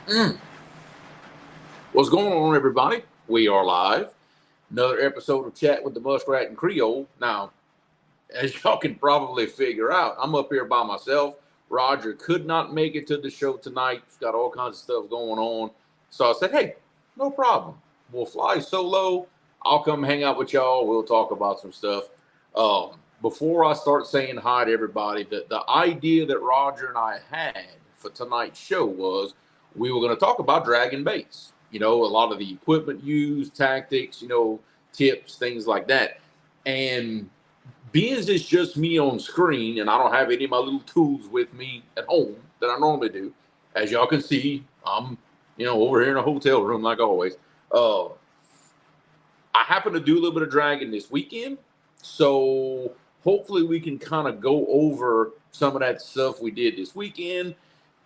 Mm. What's going on, everybody? We are live. Another episode of Chat with the Muskrat and Creole. Now, as y'all can probably figure out, I'm up here by myself. Roger could not make it to the show tonight. He's got all kinds of stuff going on. So I said, hey, no problem. We'll fly solo. I'll come hang out with y'all. We'll talk about some stuff. Before I start saying hi to everybody, the idea that Roger and I had for tonight's show was we were going to talk about dragging baits. You know, a lot of the equipment used, tactics, tips, things like that. And being as it's just me on screen and I don't have any of my little tools with me at home that I normally do, as y'all can see, I'm, over here in a hotel room like always. I happen to do a little bit of dragging this weekend. So hopefully we can kind of go over some of that stuff we did this weekend.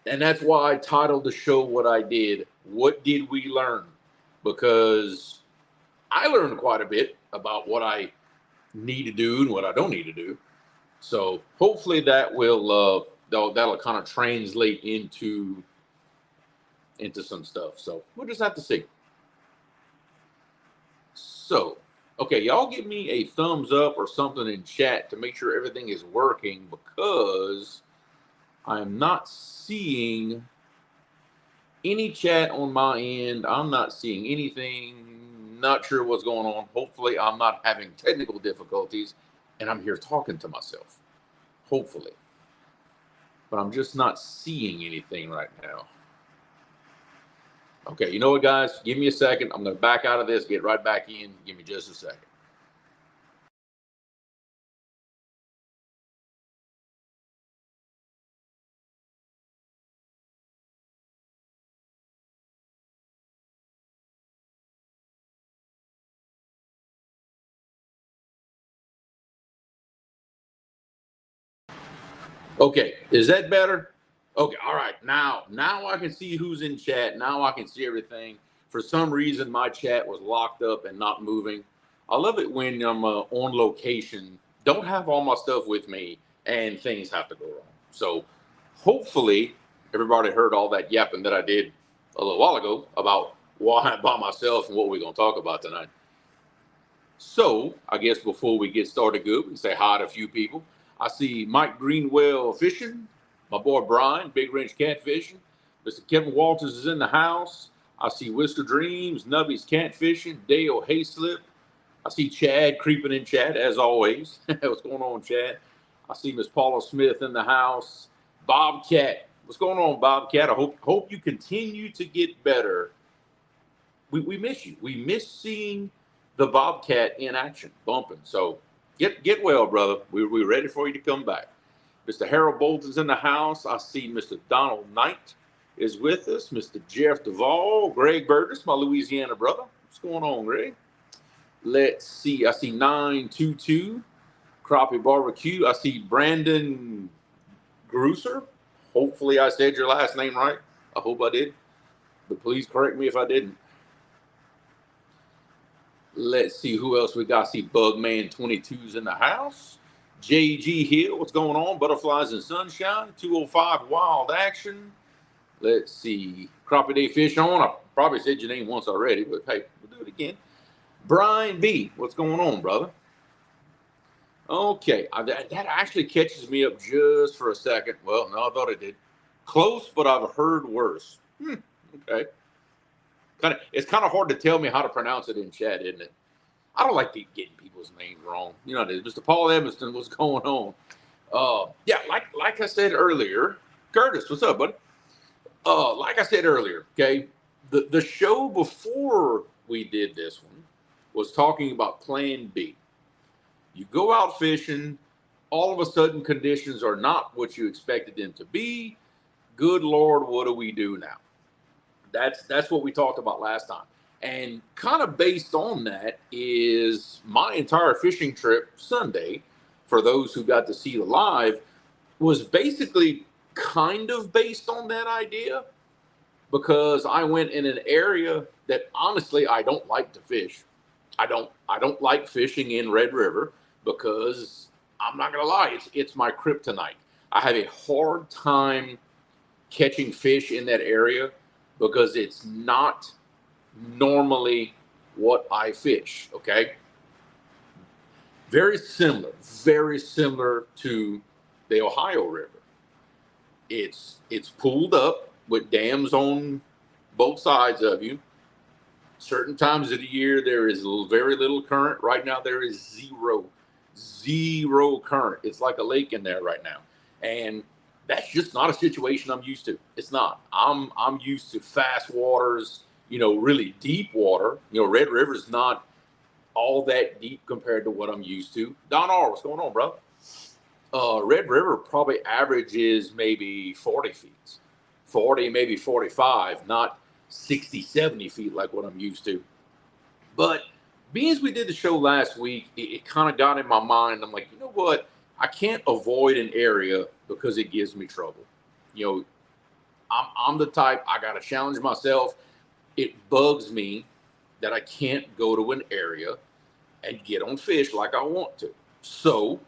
And that's why I titled the show what I did. What did we learn? Because I learned quite a bit about what I need to do and what I don't need to do. So hopefully that will that'll kind of translate into some stuff. So we'll just have to see. So, okay, y'all give me a thumbs up or something in chat to make sure everything is working, because I'm not seeing any chat on my end. I'm not seeing anything. Not sure what's going on. Hopefully I'm not having technical difficulties and I'm here talking to myself. Hopefully. But I'm just not seeing anything right now. Okay, you know what, guys? Give me a second. I'm going to back out of this, get right back in. Give me just a second. Okay, is that better? Okay, all right. Now I can see who's in chat. Now I can see everything. For some reason, my chat was locked up and not moving. I love it when I'm on location, don't have all my stuff with me, and things have to go wrong. So hopefully, everybody heard all that yapping that I did a little while ago about why I'm by myself and what we're going to talk about tonight. So I guess before we get started good, we can say hi to a few people. I see Mike Greenwell fishing, my boy Brian, Big Wrench Catfishing. Mr. Kevin Walters is in the house. I see Whisker Dreams, Nubby's Catfishing, Dale Hayslip. I see Chad creeping in chat, as always. What's going on, Chad? I see Miss Paula Smith in the house. Bobcat. What's going on, Bobcat? I hope you continue to get better. We miss you. We miss seeing the Bobcat in action, bumping. So get well, brother. We're ready for you to come back. Mr. Harold Bolton's in the house. I see Mr. Donald Knight is with us. Mr. Jeff Duvall, Greg Burgess, my Louisiana brother. What's going on, Greg? Let's see. I see 922 Crappie Barbecue. I see Brandon Gruser. Hopefully I said your last name right. I hope I did. But please correct me if I didn't. Let's see who else we got. I see Bugman 22's in the house. JG Hill, what's going on? Butterflies and Sunshine. 205 Wild Action. Let's see. Crappie Day Fish On. I probably said your name once already, but hey, we'll do it again. Brian B, what's going on, brother? Okay, that actually catches me up just for a second. Well, no, I thought it did. Close, but I've heard worse. Okay. It's kind of hard to tell me how to pronounce it in chat, isn't it? I don't like getting people's names wrong. You know, Mr. Paul Evanston, what's going on? Yeah, like I said earlier, Curtis, what's up, buddy? Like I said earlier, okay, the show before we did this one was talking about Plan B. You go out fishing, all of a sudden conditions are not what you expected them to be. Good Lord, what do we do now? That's what we talked about last time. And kind of based on that is my entire fishing trip Sunday, for those who got to see the live, was basically kind of based on that idea, because I went in an area that honestly I don't like to fish. I don't like fishing in Red River because I'm not gonna lie, it's my kryptonite. I have a hard time catching fish in that area. because it's not normally what I fish. Okay, very similar to the Ohio River. It's pulled up with dams on both sides of you. Certain times of the year there is very little current. Right now there is zero current. It's like a lake in there right now, and that's just not a situation I'm used to. It's not. I'm used to fast waters, really deep water. Red River's not all that deep compared to what I'm used to. Don R, what's going on, bro? Red River probably averages maybe 40 feet, 40, maybe 45, not 60, 70 feet like what I'm used to. But being as we did the show last week, it kind of got in my mind. I'm like, you know what? I can't avoid an area because it gives me trouble. You know, I'm the type, I got to challenge myself. It bugs me that I can't go to an area and get on fish like I want to. So,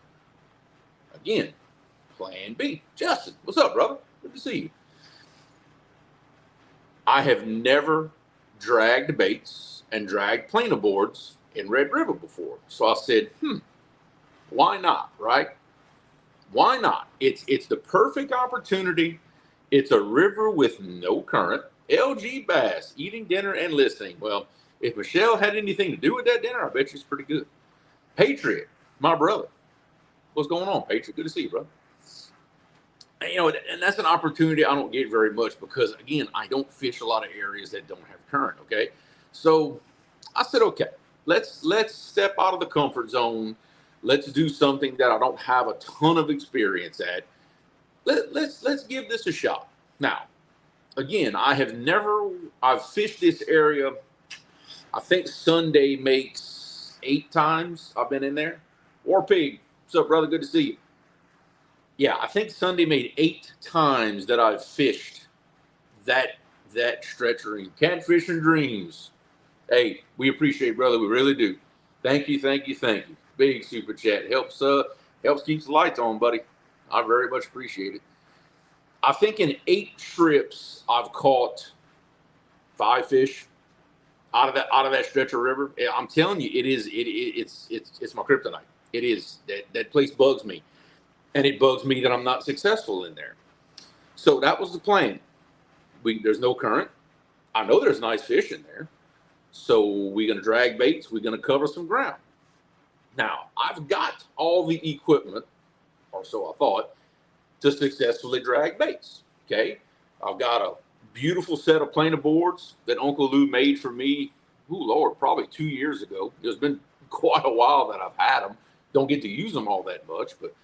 again, plan B. Justin, what's up, brother? Good to see you. I have never dragged baits and dragged planer boards in Red River before. So I said, why not, right? Why not? It's the perfect opportunity. It's a river with no current. LG Bass, eating dinner and listening. Well, if Michelle had anything to do with that dinner, I bet she's pretty good. Patriot, my brother. What's going on, Patriot? Good to see you, brother. And, and that's an opportunity I don't get very much because, again, I don't fish a lot of areas that don't have current, okay? So I said, okay, let's step out of the comfort zone. Let's do something that I don't have a ton of experience at. Let's give this a shot. Now, again, I've fished this area. I think Sunday makes 8 times I've been in there. War Pig, what's up, brother? Good to see you. Yeah, I think Sunday made 8 times that I've fished that stretch ring. Catfish and Dreams. Hey, we appreciate it, brother. We really do. Thank you. Big super chat. Helps keeps the lights on, buddy. I very much appreciate it. I think in 8 trips I've caught 5 fish out of that stretch of river. I'm telling you, it's my kryptonite. It is. That place bugs me. And it bugs me that I'm not successful in there. So that was the plan. There's no current. I know there's nice fish in there. So we're going to drag baits. We're going to cover some ground. Now, I've got all the equipment, or so I thought, to successfully drag baits. Okay? I've got a beautiful set of planer boards that Uncle Lou made for me, probably 2 years ago. It's been quite a while that I've had them. Don't get to use them all that much, but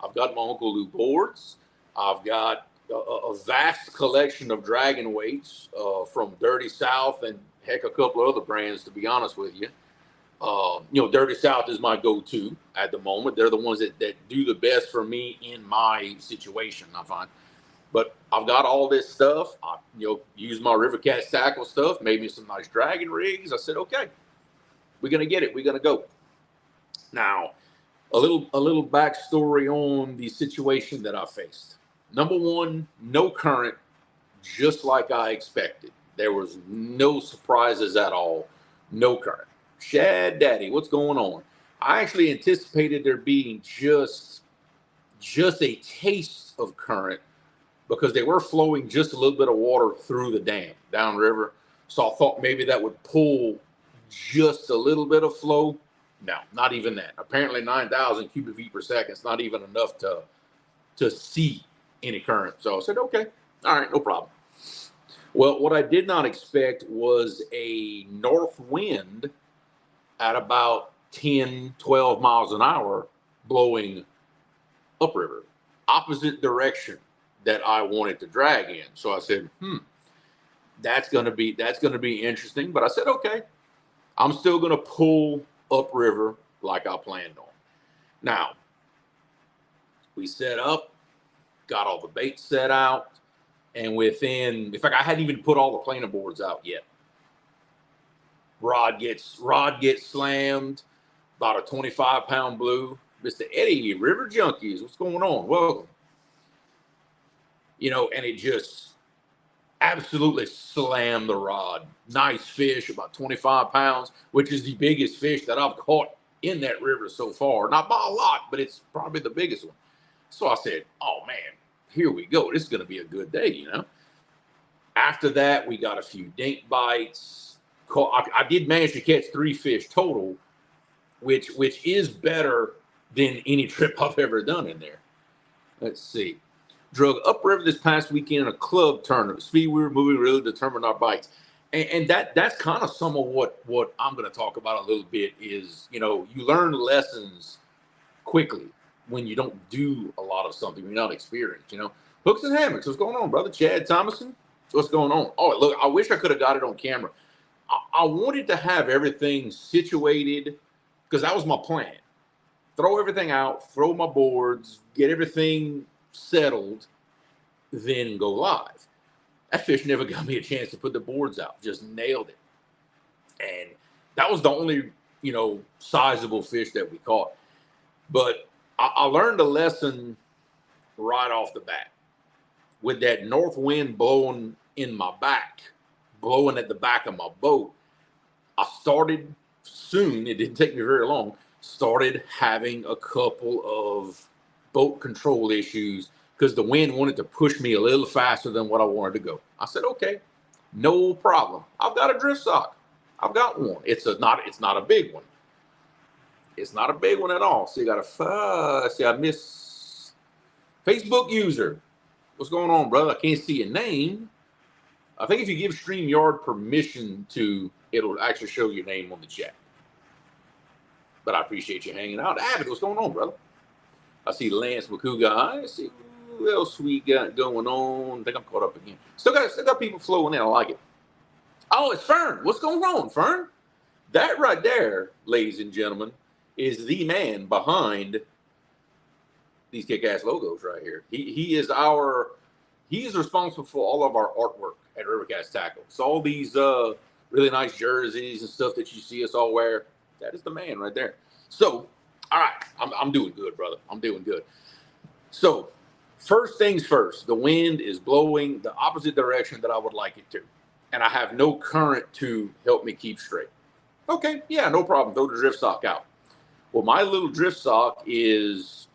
I've got my Uncle Lou boards. I've got a vast collection of dragon weights from Dirty South and heck, a couple of other brands, to be honest with you. Dirty South is my go-to at the moment. They're the ones that do the best for me in my situation, I find. But I've got all this stuff. I use my River Cats tackle stuff, made me some nice dragon rigs. I said, okay, we're going to get it. We're going to go. Now, a little backstory on the situation that I faced. Number one, no current, just like I expected. There was no surprises at all. No current. Shad Daddy, what's going on? I actually anticipated there being just a taste of current because they were flowing just a little bit of water through the dam downriver. So I thought maybe that would pull just a little bit of flow. No, not even that. Apparently 9,000 cubic feet per second is not even enough to see any current. So I said, okay, all right, no problem. Well, what I did not expect was a north wind at about 10, 12 miles an hour blowing upriver, opposite direction that I wanted to drag in. So I said, that's going to be interesting. But I said, okay, I'm still going to pull upriver like I planned on. Now, we set up, got all the baits set out, and in fact, I hadn't even put all the planer boards out yet. Rod gets slammed, about a 25-pound blue. Mr. Eddie, River Junkies, what's going on? Welcome. And it just absolutely slammed the rod. Nice fish, about 25 pounds, which is the biggest fish that I've caught in that river so far. Not by a lot, but it's probably the biggest one. So I said, oh man, here we go. This is going to be a good day, you know. After that, we got a few dink bites. I did manage to catch 3 fish total, which is better than any trip I've ever done in there. Let's see. Drug upriver this past weekend in a club tournament. Speed we were moving really determined our bites. And that's kind of some of what I'm going to talk about a little bit is, you know, you learn lessons quickly when you don't do a lot of something, you're not experienced, you know. Hooks and hammocks, what's going on, brother? Chad Thomason, what's going on? Oh, look, I wish I could have got it on camera. I wanted to have everything situated because that was my plan. Throw everything out, throw my boards, get everything settled, then go live. That fish never got me a chance to put the boards out, just nailed it. And that was the only, you know, sizable fish that we caught. But I learned a lesson right off the bat. With that north wind blowing in my back, blowing at the back of my boat, I started soon, it didn't take me very long, started having a couple of boat control issues because the wind wanted to push me a little faster than what I wanted to go. I said, okay, no problem. I've got a drift sock. I've got one. It's not a big one. It's not a big one at all. So you got to see, I miss Facebook user. What's going on, brother? I can't see your name. I think if you give StreamYard permission to, it'll actually show your name on the chat. But I appreciate you hanging out. Abbott, what's going on, brother? I see Lance McCougar. I see who else we got going on. I think I'm caught up again. Still got people flowing in. I like it. Oh, it's Fern. What's going on, Fern? That right there, ladies and gentlemen, is the man behind these kick-ass logos right here. He is responsible for all of our artwork at Rivercast Tackle. So all these really nice jerseys and stuff that you see us all wear, that is the man right there. So, all right, I'm doing good, brother. I'm doing good. So, first things first, the wind is blowing the opposite direction that I would like it to. And I have no current to help me keep straight. Okay, yeah, no problem. Throw the drift sock out. Well, my little drift sock is,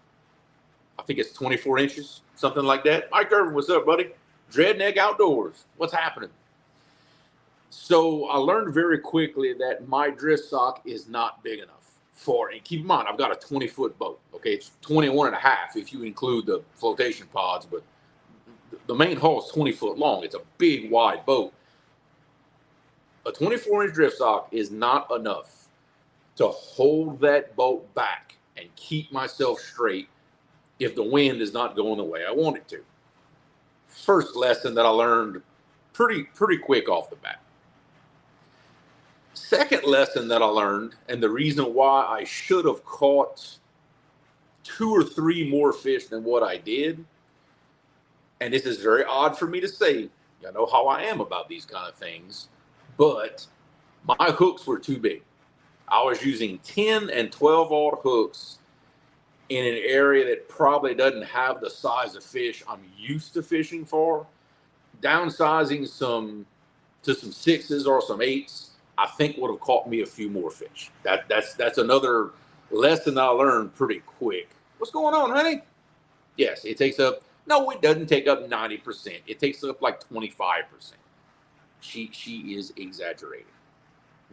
I think it's 24 inches, something like that. Mike Irvin, what's up, buddy? Dreadneck Outdoors. What's happening? So I learned very quickly that my drift sock is not big enough for it. Keep in mind, I've got a 20-foot boat. Okay, it's 21 and a half if you include the flotation pods, but the main hull is 20 foot long. It's a big, wide boat. A 24-inch drift sock is not enough to hold that boat back and keep myself straight if the wind is not going the way I want it to. First lesson that I learned pretty quick off the bat. Second lesson that I learned, and the reason why I should have caught 2 or 3 more fish than what I did, and this is very odd for me to say, I know how I am about these kind of things, but my hooks were too big. I was using 10 and 12-aught hooks in an area that probably doesn't have the size of fish I'm used to fishing for. Downsizing to some 6s or some 8s, I think would have caught me a few more fish. That's another lesson I learned pretty quick. What's going on, honey? Yes, it takes up, no, it doesn't take up 90%. It takes up like 25%. She is exaggerating.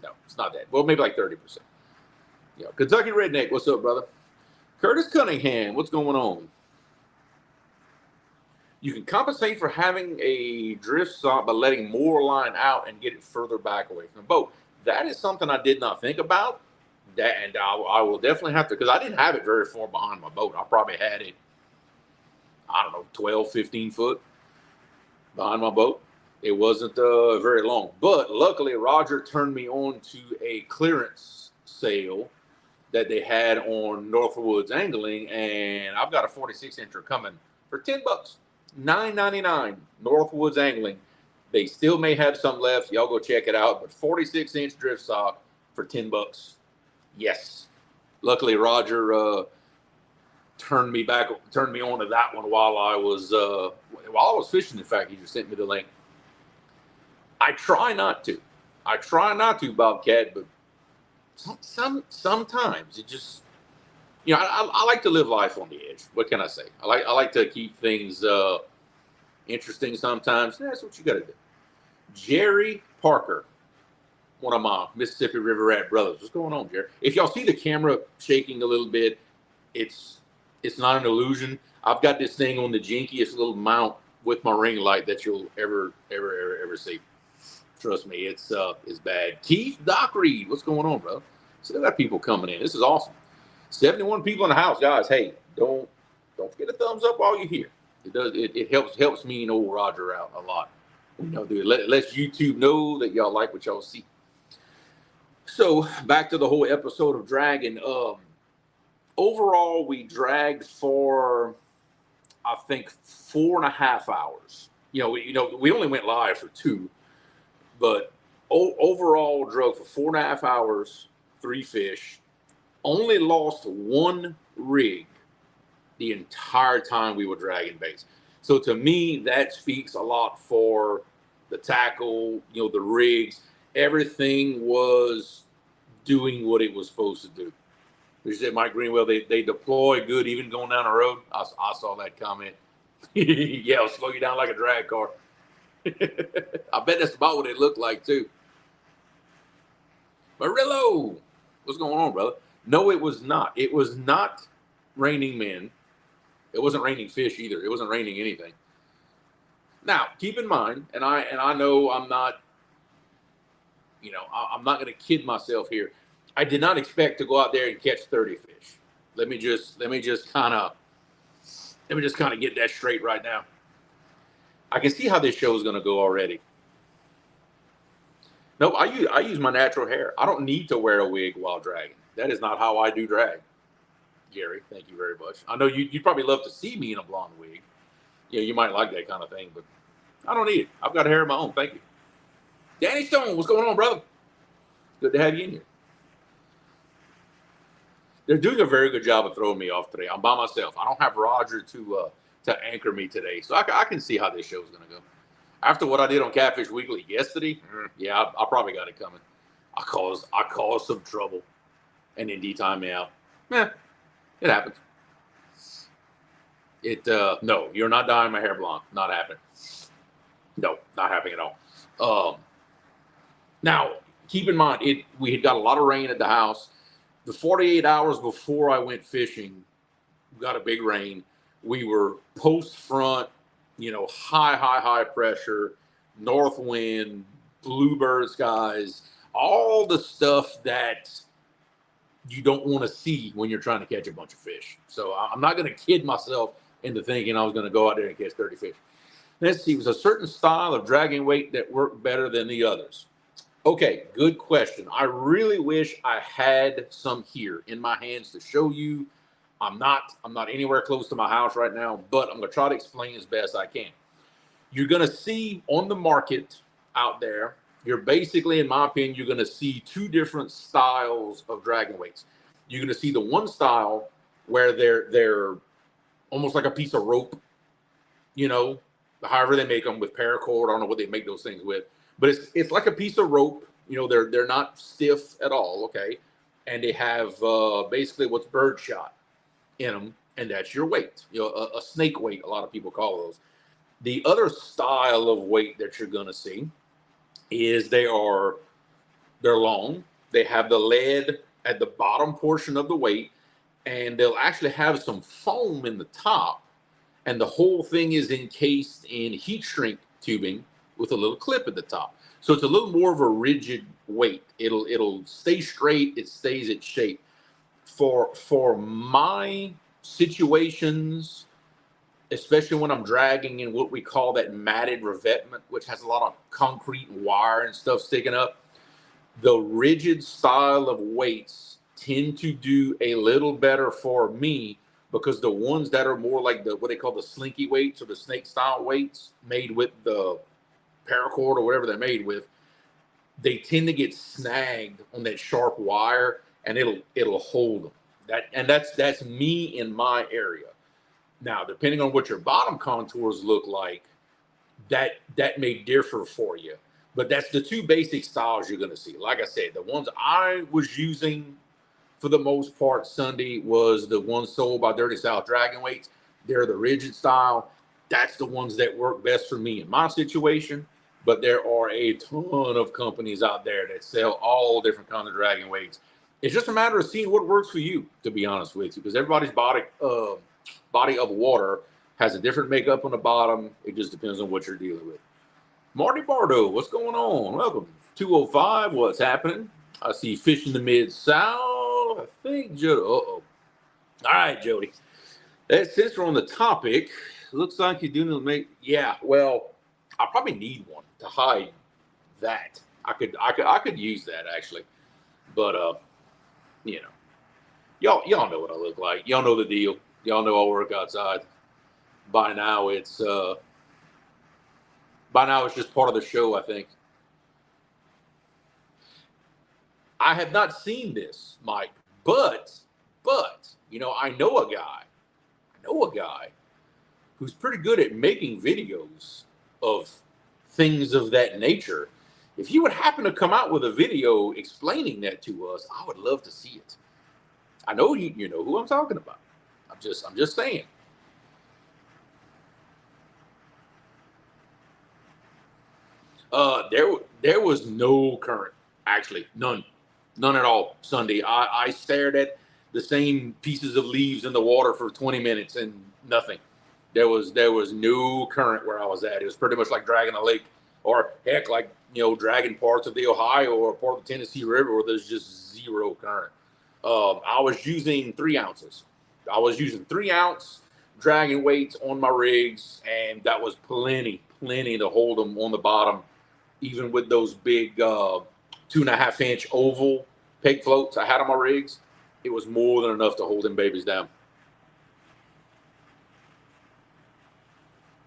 No, it's not that. Well, maybe like 30%. You know, Kentucky Redneck, what's up, brother? Curtis Cunningham, what's going on? You can compensate for having a drift sock by letting more line out and get it further back away from the boat. That is something I did not think about. And I will definitely have to, because I didn't have it very far behind my boat. I probably had it, I don't know, 12, 15 foot behind my boat. It wasn't very long. But luckily, Roger turned me on to a clearance sale that they had on Northwoods Angling, and I've got a 46-incher coming for $10. $9.99, Northwoods Angling. They still may have some left. Y'all go check it out. But 46-inch drift sock for $10. Yes. Luckily, Roger turned me on to that one while I was fishing. In fact, he just sent me the link. I try not to. I try not to, Bobcat, but sometimes it just, I like to live life on the edge. What can I say? I like to keep things interesting sometimes. That's what you got to do. Jerry Parker, one of my Mississippi River Rat brothers. What's going on, Jerry? If y'all see the camera shaking a little bit, it's not an illusion. I've got this thing on the jinkiest little mount with my ring light that you'll ever see. Trust me, it's bad. Keith Doc Reed, what's going on, bro? Still got people coming in. This is awesome. 71 people in the house, guys. Hey, don't forget a thumbs up while you're here. It helps me and old Roger out a lot. Dude, lets YouTube know that y'all like what y'all see. So back to the whole episode of dragging. Overall, we dragged for, I think, 4.5 hours. We only went live for 2, but overall drug for 4.5 hours, 3 fish. Only lost 1 rig the entire time we were dragging baits. So to me, that speaks a lot for the tackle, the rigs. Everything was doing what it was supposed to do. They said Mike Greenwell, they deploy good even going down the road. I saw that comment. Yeah, it'll slow you down like a drag car. I bet that's about what it looked like too. Marillo, what's going on, brother? No, it was not. It was not raining men. It wasn't raining fish either. It wasn't raining anything. Now, keep in mind, and I know I'm not, I'm not going to kid myself here. I did not expect to go out there and catch 30 fish. Let me just kind of get that straight right now. I can see how this show is going to go already. Nope, I use my natural hair. I don't need to wear a wig while dragging. That is not how I do drag. Gary, thank you very much. I know you'd probably love to see me in a blonde wig. You might like that kind of thing, but I don't need it. I've got hair of my own. Thank you. Danny Stone, what's going on, brother? Good to have you in here. They're doing a very good job of throwing me off today. I'm by myself. I don't have Roger to anchor me today, so I can see how this show is going to go. After what I did on Catfish Weekly yesterday, yeah, I probably got it coming. I caused some trouble, and then D-time me out. Yeah, it happens. No, you're not dyeing my hair blonde. Not happening. No, not happening at all. Now, keep in mind, we had got a lot of rain at the house. The 48 hours before I went fishing, we got a big rain. We were post front, high pressure, north wind, bluebird skies, all the stuff that you don't want to see when you're trying to catch a bunch of fish. So I'm not going to kid myself into thinking I was going to go out there and catch 30 fish. Let's see, it was a certain style of dragging weight that worked better than the others. Okay, good question. I really wish I had some here in my hands to show you. I'm not anywhere close to my house right now, but I'm going to try to explain as best I can. You're going to see on the market out there, you're basically, in my opinion, you're going to see 2 different styles of dragging weights. You're going to see the one style where they're almost like a piece of rope, however they make them with paracord. I don't know what they make those things with, but it's like a piece of rope. They're not stiff at all, okay? And they have basically what's birdshot in them, and that's your weight. A snake weight, a lot of people call those. The other style of weight that you're going to see is they're long. They have the lead at the bottom portion of the weight, and they'll actually have some foam in the top, and the whole thing is encased in heat shrink tubing with a little clip at the top. So it's a little more of a rigid weight. It'll stay straight. It stays its shape. For my situations, especially when I'm dragging in what we call that matted revetment, which has a lot of concrete and wire and stuff sticking up, the rigid style of weights tend to do a little better for me, because the ones that are more like what they call the slinky weights or the snake style weights made with the paracord or whatever they're made with, they tend to get snagged on that sharp wire, and it'll hold them. That's me in my area. Now, depending on what your bottom contours look like, that may differ for you. But that's the two basic styles you're going to see. Like I said, the ones I was using for the most part Sunday was the ones sold by Dirty South Dragon Weights. They're the rigid style. That's the ones that work best for me in my situation. But there are a ton of companies out there that sell all different kinds of dragon weights. It's just a matter of seeing what works for you, to be honest with you, because everybody's body of water has a different makeup on the bottom. It just depends on what you're dealing with. Marty Bardo, what's going on? Welcome. 205, what's happening? I see fish in the mid-south. I think Jody. Uh-oh. All right, Jody. Since we're on the topic, looks like you're doing make. Yeah, well, I probably need one to hide that. I could use that actually, but you know, y'all know what I look like. Y'all know the deal. Y'all know I work outside. By now it's just part of the show, I think. I have not seen this, Mike, but I know a guy who's pretty good at making videos of things of that nature. If he would happen to come out with a video explaining that to us, I would love to see it. I know you know who I'm talking about. I'm just saying. There was no current, actually, none at all Sunday. I stared at the same pieces of leaves in the water for 20 minutes and nothing. There was no current where I was at. It was pretty much like dragging a lake, or heck, like dragging parts of the Ohio or part of the Tennessee River where there's just zero current. I was using 3 ounces. I was using 3-ounce dragging weights on my rigs, and that was plenty to hold them on the bottom, even with those big 2.5-inch oval peg floats I had on my rigs. It was more than enough to hold them babies down.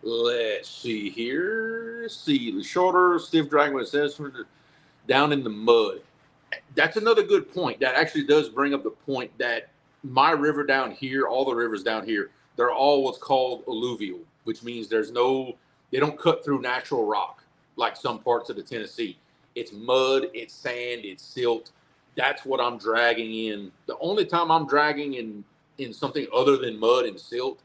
Let's see here. Let's see, the shorter, stiff dragging with sensor down in the mud. That's another good point. That actually does bring up the point that my river down here, all the rivers down here, they're all what's called alluvial, which means they don't cut through natural rock like some parts of the Tennessee. It's mud, it's sand, it's silt. That's what I'm dragging in. The only time I'm dragging in something other than mud and silt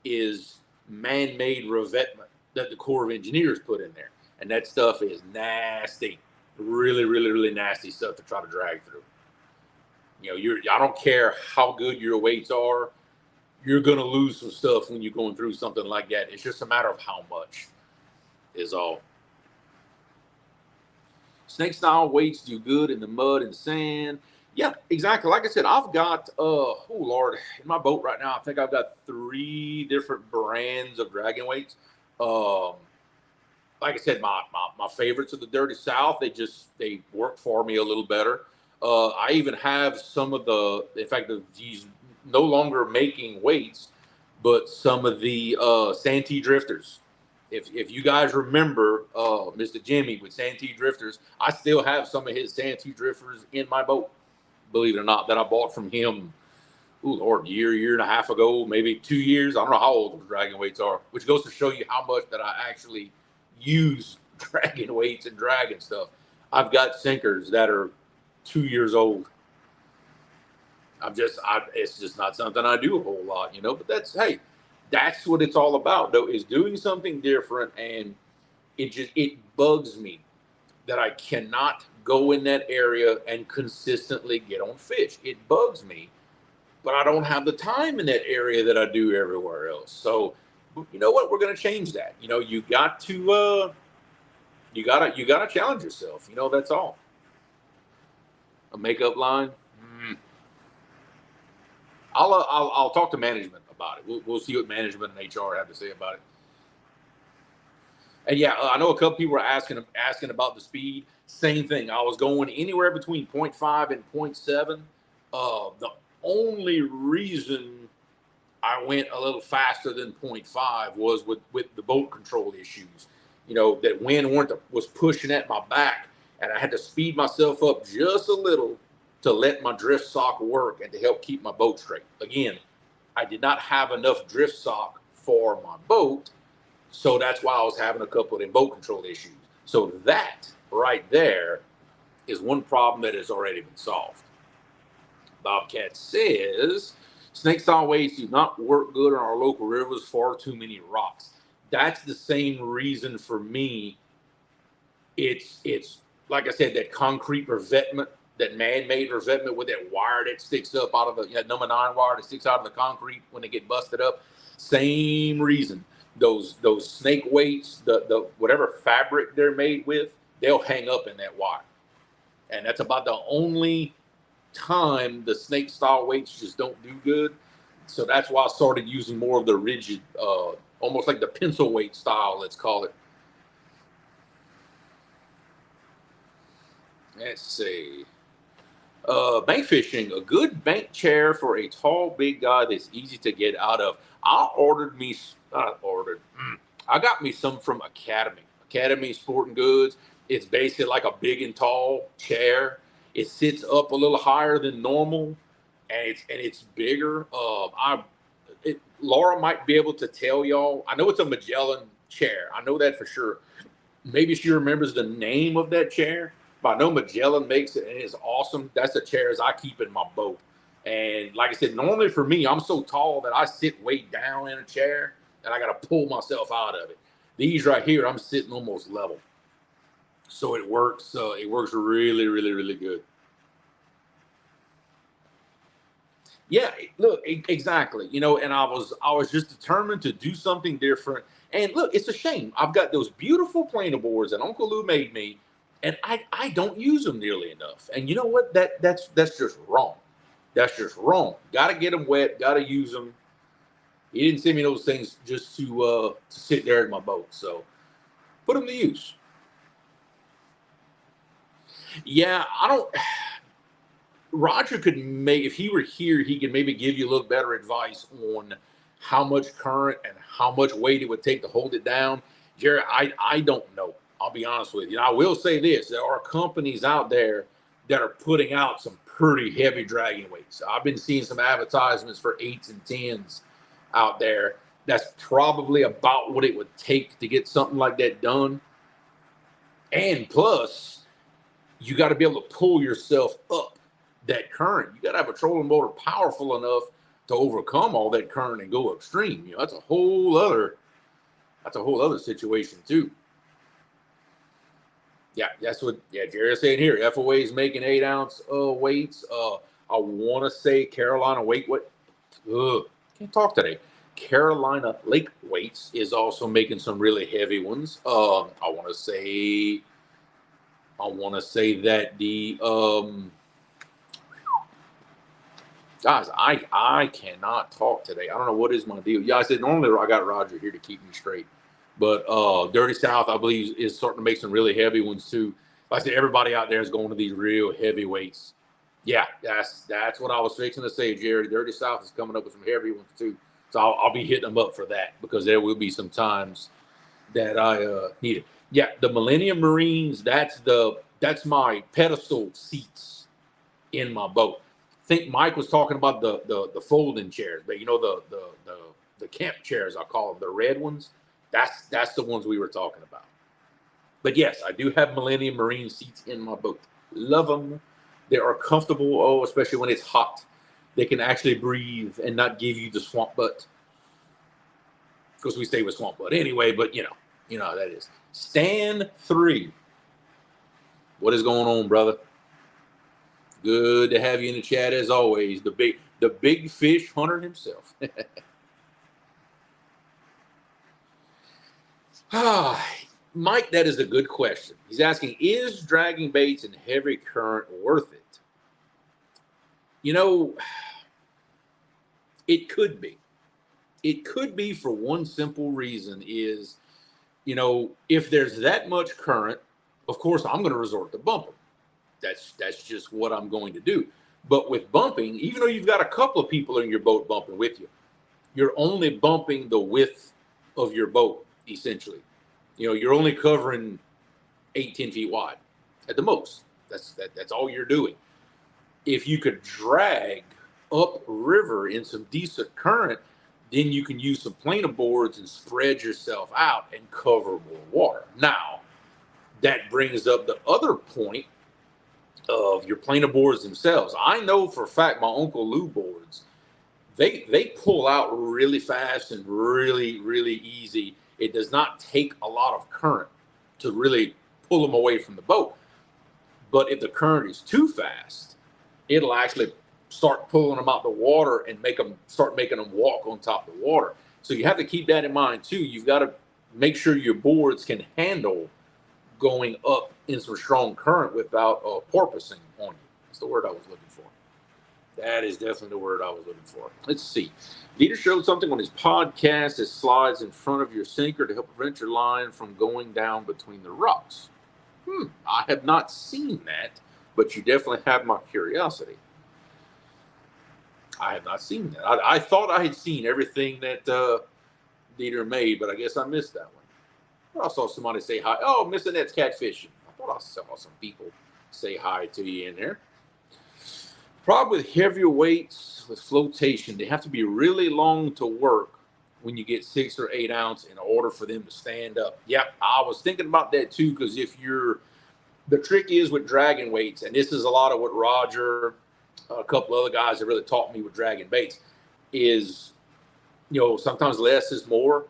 is man-made revetment that the Corps of Engineers put in there. And that stuff is nasty. Really nasty stuff to try to drag through. I don't care how good your weights are, you're going to lose some stuff when you're going through something like that. It's just a matter of how much is all. Snake style weights do good in the mud and sand. Yeah, exactly. Like I said, I've got, oh Lord, in my boat right now, I think I've got 3 different brands of dragging weights. Like I said, my favorites are the Dirty South. They work for me a little better. I even have some of in fact, these no longer making weights, but some of the Santee drifters. If you guys remember Mr. Jimmy with Santee drifters, I still have some of his Santee drifters in my boat, believe it or not, that I bought from him, year and a half ago, maybe 2 years. I don't know how old those dragon weights are, which goes to show you how much that I actually use dragon weights and dragon stuff. I've got sinkers that are 2 years old. It's just not something I do a whole lot, but that's what it's all about, though, is doing something different. And it bugs me that I cannot go in that area and consistently get on fish. It bugs me, but I don't have the time in that area that I do everywhere else. So, you know what? We're going to change that. You got to challenge yourself. That's all. A makeup line. I'll talk to management about it. We'll see what management and HR have to say about it. And yeah, I know a couple people were asking about the speed. Same thing. I was going anywhere between 0.5 and 0.7. The only reason I went a little faster than 0.5 was with the boat control issues. That wind was pushing at my back, and I had to speed myself up just a little to let my drift sock work and to help keep my boat straight. Again, I did not have enough drift sock for my boat, so that's why I was having a couple of them boat control issues. So that right there is one problem that has already been solved. Bobcat says, snake style weights do not work good on our local rivers, far too many rocks. That's the same reason for me. It's like I said, that concrete revetment, that man-made revetment with that wire that sticks up out of the number 9 wire that sticks out of the concrete when they get busted up. Same reason. Those snake weights, the whatever fabric they're made with, they'll hang up in that wire. And that's about the only time the snake style weights just don't do good. So that's why I started using more of the rigid, almost like the pencil weight style, let's call it. Let's see. Bank fishing, a good bank chair for a tall, big guy that's easy to get out of. I got me some from Academy Sporting Goods. It's basically like a big and tall chair. It sits up a little higher than normal, and it's bigger. Laura might be able to tell y'all. I know it's a Magellan chair. I know that for sure. Maybe she remembers the name of that chair, but I know Magellan makes it, and it's awesome. That's the chairs I keep in my boat. And like I said, normally for me, I'm so tall that I sit way down in a chair, and I got to pull myself out of it. These right here, I'm sitting almost level. So it works. It works really, really, really good. Yeah, look, exactly. And I was just determined to do something different. And look, it's a shame. I've got those beautiful planer boards that Uncle Lou made me, and I don't use them nearly enough. And you know what? That's just wrong. That's just wrong. Got to get them wet. Got to use them. He didn't send me those things just to sit there in my boat. So put them to use. Yeah, I don't. Roger could if he were here, he could maybe give you a little better advice on how much current and how much weight it would take to hold it down. Jerry, I don't know. I'll be honest with you. I will say this: there are companies out there that are putting out some pretty heavy dragging weights. I've been seeing some advertisements for 8s and 10s out there. That's probably about what it would take to get something like that done. And plus, you got to be able to pull yourself up that current. You got to have a trolling motor powerful enough to overcome all that current and go upstream. That's a whole other situation too. Yeah, that's what Jerry's saying here. FOA is making 8-ounce weights. I want to say Carolina can't talk today. Carolina Lake Weights is also making some really heavy ones. I want to say that the guys, I cannot talk today. I don't know what is my deal. Yeah, I said normally I got Roger here to keep me straight, but Dirty South, I believe, is starting to make some really heavy ones too. Like I said, everybody out there is going to these real heavy weights. Yeah, that's what I was fixing to say, Jerry. Dirty South is coming up with some heavy ones too, so I'll be hitting them up for that because there will be some times that I need it. Yeah, the Millennium Marines. That's my pedestal seats in my boat. I think Mike was talking about the folding chairs, but the camp chairs, I call them, the red ones. That's the ones we were talking about. But yes, I do have Millennium Marine seats in my boat. Love them. They are comfortable. Especially when it's hot, they can actually breathe and not give you the swamp butt. Because we stay with swamp butt anyway. But you know how that is. Stan 3. What is going on, brother? Good to have you in the chat as always. The big fish hunter himself. Mike, that is a good question. He's asking, is dragging baits in heavy current worth it? It could be. It could be for one simple reason is, if there's that much current, of course, I'm going to resort to bumping. That's just what I'm going to do. But with bumping, even though you've got a couple of people in your boat bumping with you, you're only bumping the width of your boat, essentially. You're only covering 8-10 feet wide at the most. That's all you're doing. If you could drag upriver in some decent current, then you can use some planer boards and spread yourself out and cover more water. Now, that brings up the other point of your planer boards themselves. I know for a fact my Uncle Lou boards, they pull out really fast and really easy. It does not take a lot of current to really pull them away from the boat. But if the current is too fast, it'll actually start pulling them out the water and start making them walk on top of the water. So you have to keep that in mind too. You've got to make sure your boards can handle going up in some strong current without porpoising on you. That's the word I was looking for. That is definitely the word I was looking for. Let's see. Dieter showed something on his podcast that slides in front of your sinker to help prevent your line from going down between the rocks. I have not seen that, but you definitely have my curiosity. I have not seen that. I thought I had seen everything that Dieter made, but I guess I missed that one. I saw somebody say hi. Oh, Miss Annette's catfishing. I thought I saw some people say hi to you in there. Problem with heavier weights with flotation, they have to be really long to work when you get 6 or 8 ounce in order for them to stand up. Yep, I was thinking about that too, because the trick is with dragging weights, and this is a lot of what Roger, a couple other guys that really taught me with dragging baits, is, sometimes less is more.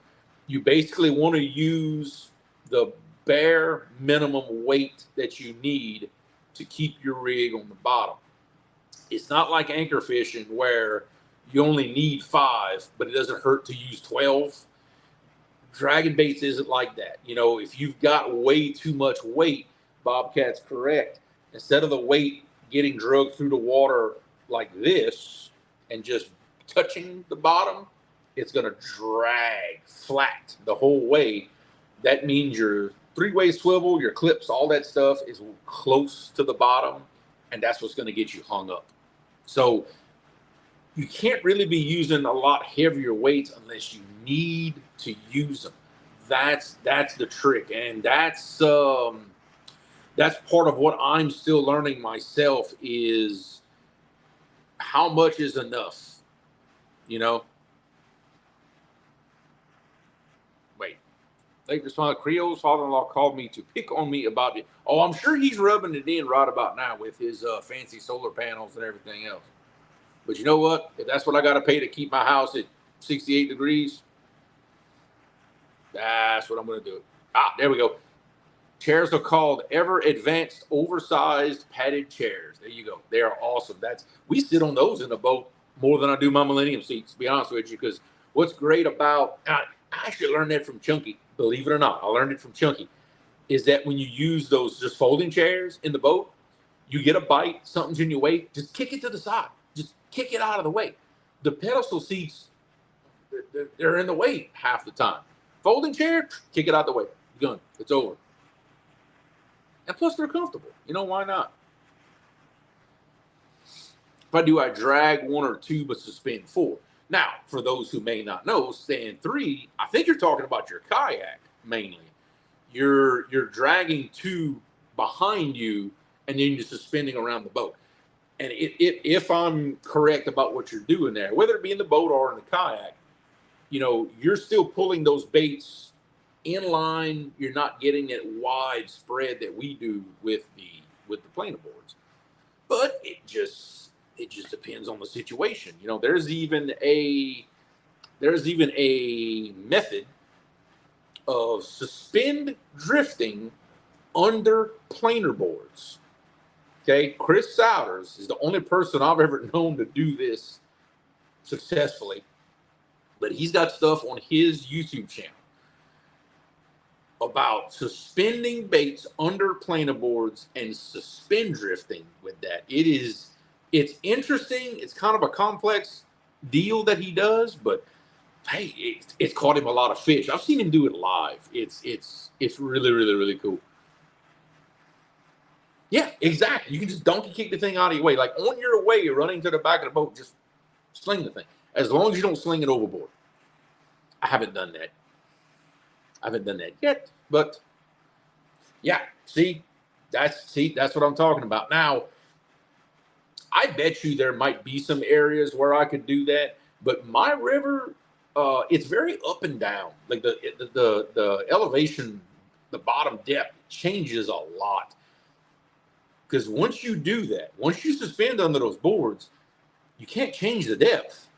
You basically want to use the bare minimum weight that you need to keep your rig on the bottom. It's not like anchor fishing where you only need 5, but it doesn't hurt to use 12. Dragging baits isn't like that. If you've got way too much weight, Bobcat's correct. Instead of the weight getting drugged through the water like this and just touching the bottom, it's going to drag flat the whole way. That means your 3-way swivel, your clips, all that stuff is close to the bottom, and that's what's going to get you hung up. So you can't really be using a lot heavier weights unless you need to use them. That's the trick, and that's part of what I'm still learning myself, is how much is enough. Wait. Late response, Creole's father-in-law called me to pick on me about it. Oh, I'm sure he's rubbing it in right about now with his fancy solar panels and everything else. But you know what? If that's what I got to pay to keep my house at 68 degrees, that's what I'm going to do. There we go. Chairs are called Ever Advanced Oversized Padded Chairs. There you go. They are awesome. We sit on those in the boat more than I do my Millennium seats, to be honest with you, because what's great about, I actually learned that from Chunky, believe it or not. I learned it from Chunky, is that when you use those just folding chairs in the boat, you get a bite, something's in your way, just kick it to the side. Just kick it out of the way. The pedestal seats, they're in the way half the time. Folding chair, kick it out the way. Done. It's over. And plus, they're comfortable. Why not? If I drag 1 or 2 but suspend 4. Now, for those who may not know, stand 3, I think you're talking about your kayak mainly. You're dragging 2 behind you, and then you're suspending around the boat. And if I'm correct about what you're doing there, whether it be in the boat or in the kayak, you're still pulling those baits in line. You're not getting that wide spread that we do with the planer boards. But it just depends on the situation. There's even a method of suspend drifting under planer boards. Okay, Chris Souders is the only person I've ever known to do this successfully, but he's got stuff on his YouTube channel about suspending baits under planer boards and suspend drifting with that. It's interesting. It's kind of a complex deal that he does, but hey, it's caught him a lot of fish. I've seen him do it live. It's really cool. Yeah, exactly. You can just donkey kick the thing out of your way. Like on your way, you're running to the back of the boat, just sling the thing. As long as you don't sling it overboard. I haven't done that. Yet, but yeah, that's what I'm talking about. Now, I bet you there might be some areas where I could do that, but my river, it's very up and down. Like the elevation, the bottom depth changes a lot. Because once you do that, once you suspend under those boards, you can't change the depth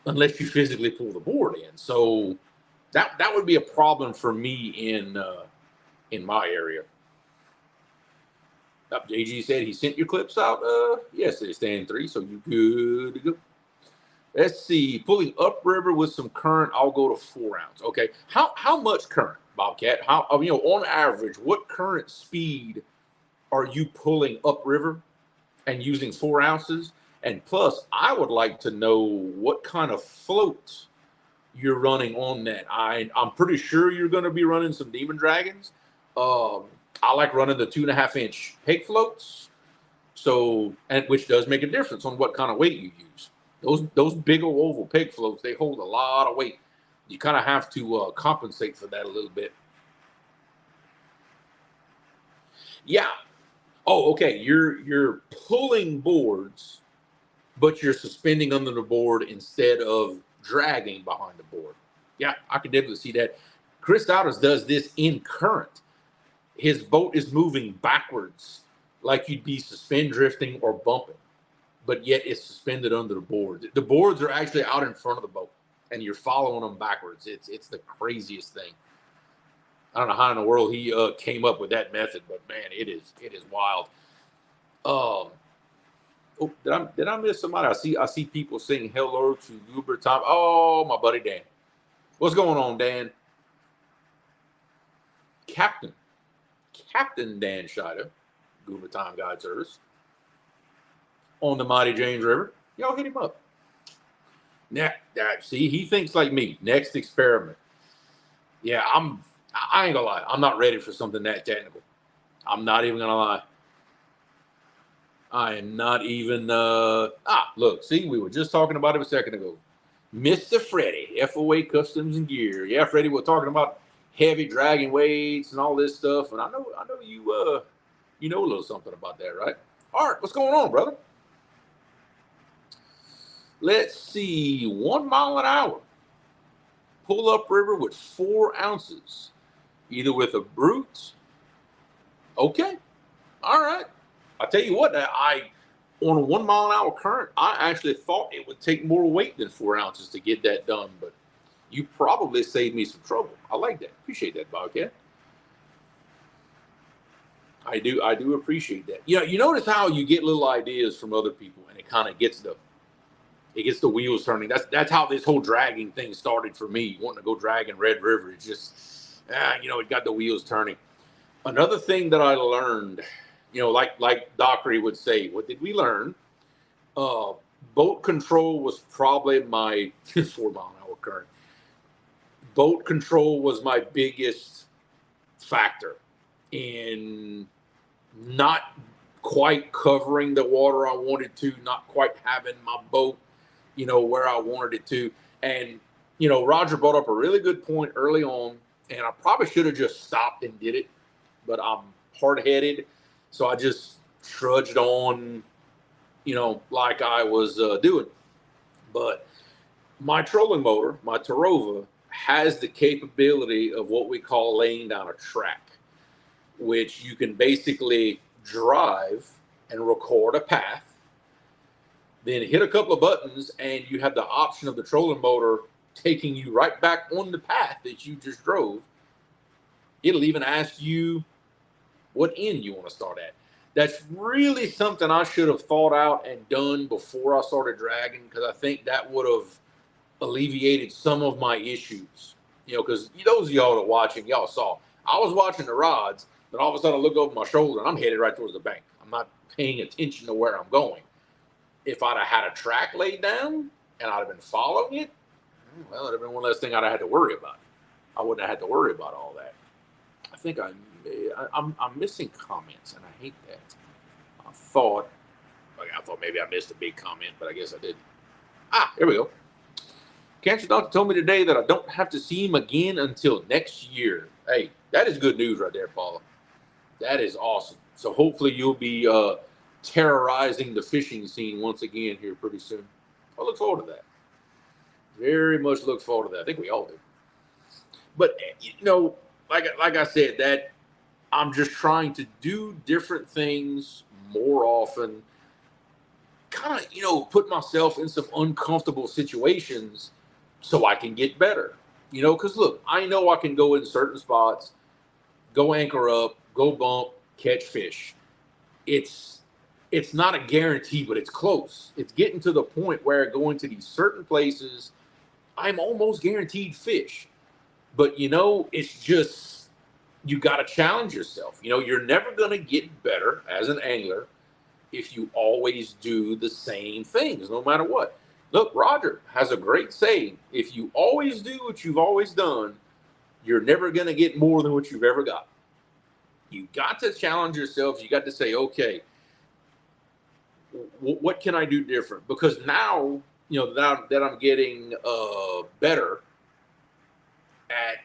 unless you physically pull the board in. So that would be a problem for me in my area. JG said he sent your clips out. Yes, they stand 3, so you good to go. Let's see. Pulling upriver with some current, I'll go to 4 ounce. Okay. How much current, Bobcat? How, on average, what current speed are you pulling upriver and using 4 ounces? And plus, I would like to know what kind of float you're running on that. I'm pretty sure you're going to be running some Demon Dragons. I like running the 2.5-inch peg floats. So, and which does make a difference on what kind of weight you use. Those big oval peg floats, they hold a lot of weight. You kind of have to compensate for that a little bit. Yeah. Oh, okay. You're pulling boards, but you're suspending under the board instead of dragging behind the board. Yeah, I can definitely see that. Chris Dowders does this in current. His boat is moving backwards like you'd be suspend drifting or bumping, but yet it's suspended under the board. The boards are actually out in front of the boat, and you're following them backwards. It's the craziest thing. I don't know how in the world he came up with that method, but man, it is wild. Oh, did I miss somebody? I see people saying hello to Uber Tom. Oh, my buddy Dan. What's going on, Dan? Captain Dan Scheider, Goober Time Guide Service, on the mighty James River. Y'all hit him up. Now, see, he thinks like me. Next experiment. Yeah, I ain't gonna lie. I'm not ready for something that technical. I'm not even gonna lie. I am not even. Look, see, we were just talking about it a second ago. Mr. Freddie, FOA Customs and Gear. Yeah, Freddie, we're talking about heavy dragging weights and all this stuff, and I know you know a little something about that, right? All right, what's going on, brother? Let's see, 1 mile an hour. Pull up river with 4 ounces, either with a brute. Okay, all right. I tell you what, on a 1 mile an hour current, I actually thought it would take more weight than 4 ounces to get that done, but you probably saved me some trouble. I like that. Appreciate that, Bobcat. I do appreciate that. You notice how you get little ideas from other people, and it kind of gets the wheels turning. That's how this whole dragging thing started for me. Wanting to go dragging Red River, it's just it got the wheels turning. Another thing that I learned, like Dockery would say, what did we learn? Boat control was probably my 4 mile an hour current. Boat control was my biggest factor in not quite covering the water I wanted to, not quite having my boat, where I wanted it to. And, Roger brought up a really good point early on, and I probably should have just stopped and did it, but I'm hard-headed. So I just trudged on, like I was doing. But my trolling motor, my Tarova, has the capability of what we call laying down a track, which you can basically drive and record a path, then hit a couple of buttons, and you have the option of the trolling motor taking you right back on the path that you just drove. It'll even ask you what end you want to start at. That's really something I should have thought out and done before I started dragging, because I think that would have alleviated some of my issues. Because those of y'all that are watching, y'all saw I was watching the rods, then all of a sudden I look over my shoulder and I'm headed right towards the bank. I'm not paying attention to where I'm going. If I'd have had a track laid down and I'd have been following it, well, it'd have been one less thing I'd have had to worry about. I wouldn't have had to worry about all that. I think I'm missing comments, and I hate that. I thought maybe I missed a big comment, but I guess I didn't. Here we go. Cancer Doctor told me today that I don't have to see him again until next year. Hey, that is good news right there, Paula. That is awesome. So hopefully you'll be terrorizing the fishing scene once again here pretty soon. I look forward to that. Very much look forward to that. I think we all do. But like I said, I'm just trying to do different things more often, kind of, put myself in some uncomfortable situations so I can get better. Because look, I know I can go in certain spots, go anchor up, go bump, catch fish. It's it's not a guarantee, but it's close. It's getting to the point where going to these certain places, I'm almost guaranteed fish. But it's just you got to challenge yourself. You're never going to get better as an angler if you always do the same things, no matter what. Look, Roger has a great saying: if you always do what you've always done, you're never going to get more than what you've ever got. You got to challenge yourself. You got to say, okay, what can I do different? Because now, now that I'm getting better at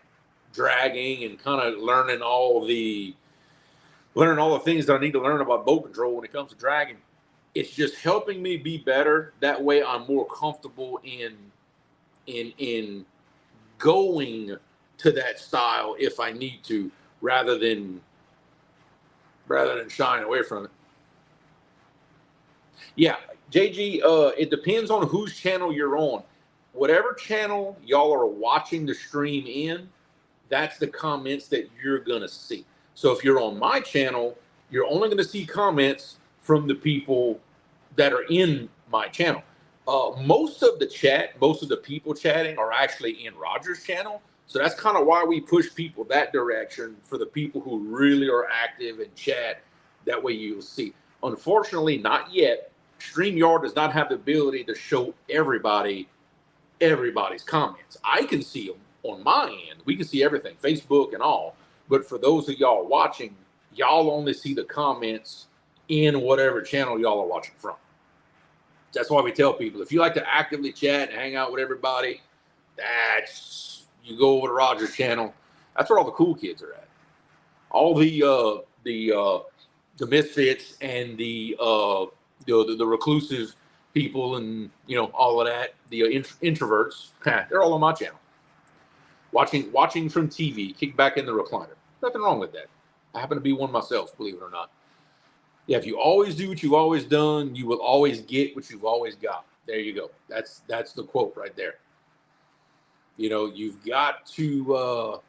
dragging and kind of learning all the things that I need to learn about boat control when it comes to dragging. It's just helping me be better. That way, I'm more comfortable in going to that style if I need to, rather than shying away from it. Yeah, JG. It depends on whose channel you're on. Whatever channel y'all are watching the stream in, that's the comments that you're gonna see. So if you're on my channel, you're only gonna see comments from the people that are in my channel. Most of the people chatting are actually in Roger's channel. So that's kind of why we push people that direction, for the people who really are active and chat. That way you'll see. Unfortunately, not yet. StreamYard does not have the ability to show everybody's comments. I can see them on my end. We can see everything, Facebook and all. But for those of y'all watching, y'all only see the comments in whatever channel y'all are watching from. That's why we tell people, if you like to actively chat and hang out with everybody, you go over to Roger's channel. That's where all the cool kids are at. All the misfits and the reclusive people, and all of that, the introverts, they're all on my channel. Watching from TV, kick back in the recliner. Nothing wrong with that. I happen to be one myself, believe it or not. Yeah, if you always do what you've always done, you will always get what you've always got. There you go. That's the quote right there. You've got to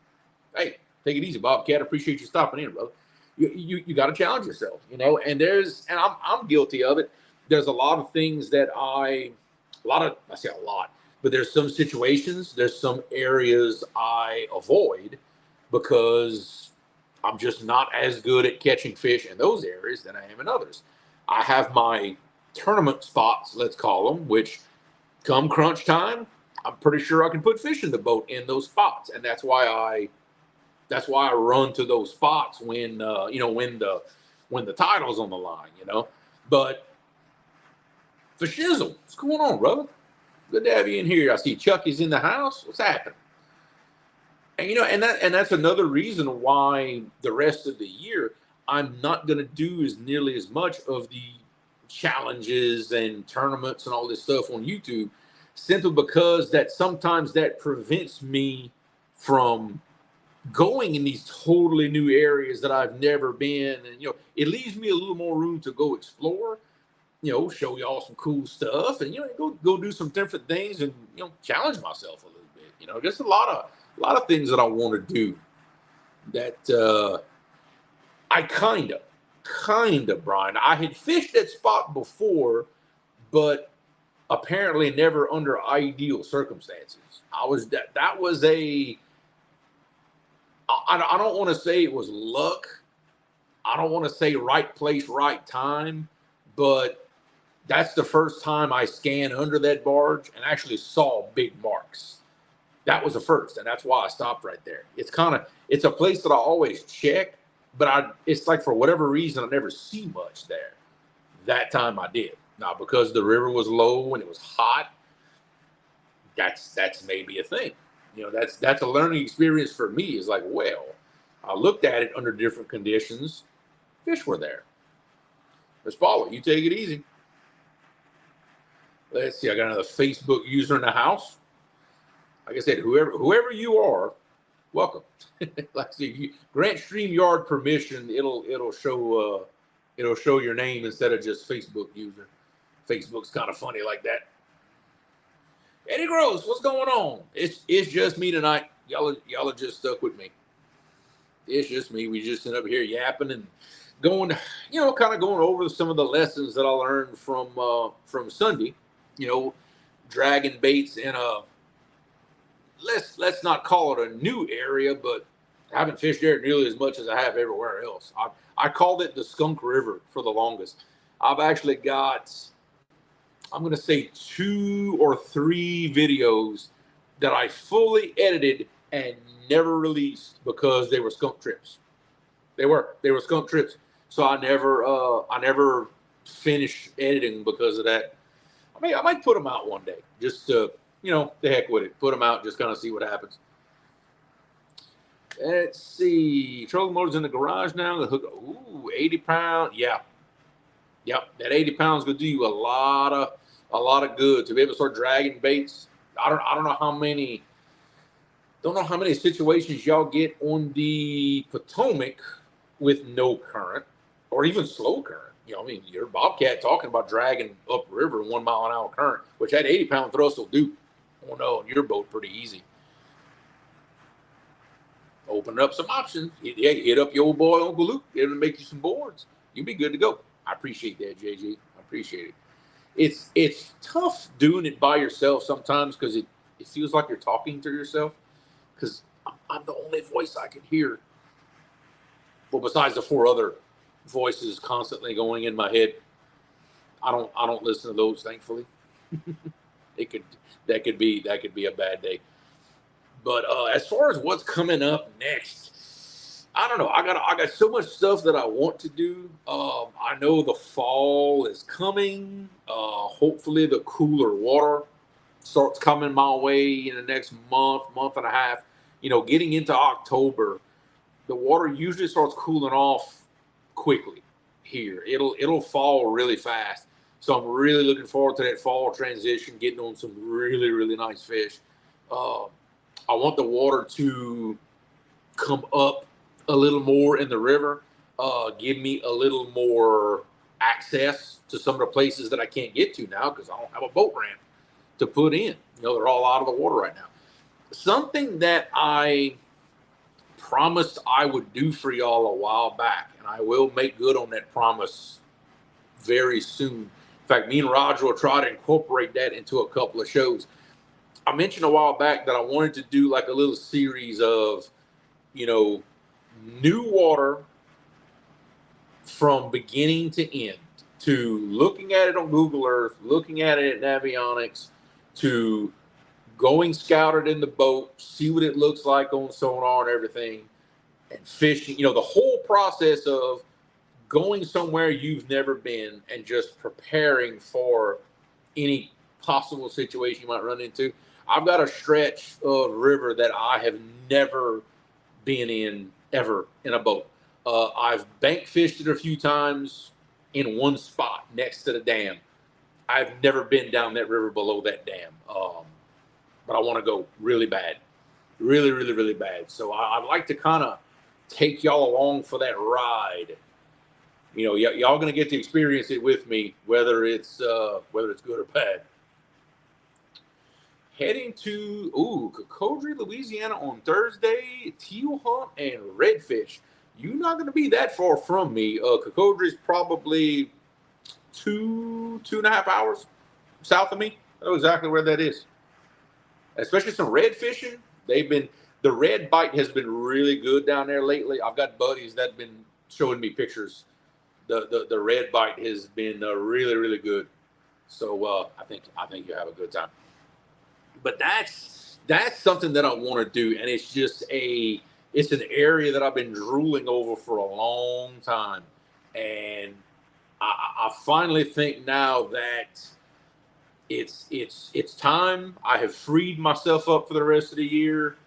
hey, take it easy, Bobcat. Appreciate you stopping in, brother. You got to challenge yourself, and I'm guilty of it. There's a lot of things that I say a lot, but there's some situations, there's some areas I avoid because I'm just not as good at catching fish in those areas than I am in others. I have my tournament spots, let's call them, which come crunch time, I'm pretty sure I can put fish in the boat in those spots, and that's why I run to those spots when when the title's on the line, But for shizzle, what's going on, brother? Good to have you in here. I see Chucky's in the house. What's happening? And that's another reason why the rest of the year I'm not going to do nearly as much of the challenges and tournaments and all this stuff on YouTube, simply because that sometimes that prevents me from going in these totally new areas that I've never been, and it leaves me a little more room to go explore, show y'all some cool stuff, and go do some different things, and challenge myself a little bit. Just a lot of things that I want to do that I kind of, Brian. I had fished that spot before, but apparently never under ideal circumstances. That was a. I don't want to say it was luck. I don't want to say right place, right time, but that's the first time I scanned under that barge and actually saw big marks. That was the first, and that's why I stopped right there. It's a place that I always check, but it's like for whatever reason I never see much there. That time I did. Now, because the river was low and it was hot, that's maybe a thing. That's a learning experience for me. Is like, well, I looked at it under different conditions. Fish were there. Let's follow. You take it easy. Let's see. I got another Facebook user in the house. Like I said, whoever you are, welcome. Like if you grant StreamYard permission, it'll show your name instead of just Facebook user. Facebook's kind of funny like that. Eddie Gross, what's going on? It's just me tonight. Y'all are just stuck with me. It's just me. We just sit up here yapping and going, kind of going over some of the lessons that I learned from Sunday. You know, dragging baits in a let's not call it a new area, but I haven't fished there nearly as much as I have everywhere else. I called it the Skunk River for the longest. I've actually got, I'm going to say 2 or 3 videos that I fully edited and never released because they were skunk trips. They were skunk trips. So I never finished editing because of that. I might put them out one day just to, the heck with it. Put them out, just kind of see what happens. Let's see. Trolling motor's in the garage now. The hook, 80 pound. Yeah. Yep. That 80 pounds gonna do you a lot of good to be able to start dragging baits. I don't know how many situations y'all get on the Potomac with no current or even slow current. Your Bobcat talking about dragging upriver 1 mile an hour current, which that 80 pound thrust will do. Oh no, on your boat pretty easy. Open up some options. Hit up your old boy Uncle Luke. Get him to make you some boards. You'll be good to go. I appreciate that, JG. I appreciate it. It's tough doing it by yourself sometimes because it feels like you're talking to yourself because I'm the only voice I can hear. Well, besides the 4 other voices constantly going in my head, I don't listen to those, thankfully. That could be a bad day. But as far as what's coming up next, I don't know. I got so much stuff that I want to do. I know the fall is coming. Hopefully the cooler water starts coming my way in the next month and a half. Getting into October, the water usually starts cooling off quickly here. It'll fall really fast. So I'm really looking forward to that fall transition, getting on some really, really nice fish. I want the water to come up a little more in the river, give me a little more access to some of the places that I can't get to now because I don't have a boat ramp to put in. They're all out of the water right now. Something that I promised I would do for y'all a while back, and I will make good on that promise very soon. In fact, me and Roger will try to incorporate that into a couple of shows. I mentioned a while back that I wanted to do like a little series of, new water from beginning to end, to looking at it on Google Earth, looking at it at Navionics, to going scouted in the boat, see what it looks like on sonar and everything, and fishing, the whole process of going somewhere you've never been and just preparing for any possible situation you might run into. I've got a stretch of river that I have never been in ever in a boat. I've bank fished it a few times in one spot next to the dam. I've never been down that river below that dam. But I want to go really bad. Really, really, really bad. So I'd like to kind of take y'all along for that ride. Y'all going to get to experience it with me, whether it's good or bad. Heading to Cocodrie, Louisiana on Thursday. Teal hunt and redfish. You're not going to be that far from me. Cocodrie's probably 2.5 hours south of me. I know exactly where that is. Especially some red fishing. The red bite has been really good down there lately. I've got buddies that have been showing me pictures. The red bite has been really, really good. So I think you'll have a good time. But that's something that I want to do, and it's an area that I've been drooling over for a long time, and I finally think now that it's time. I have freed myself up for the rest of the year.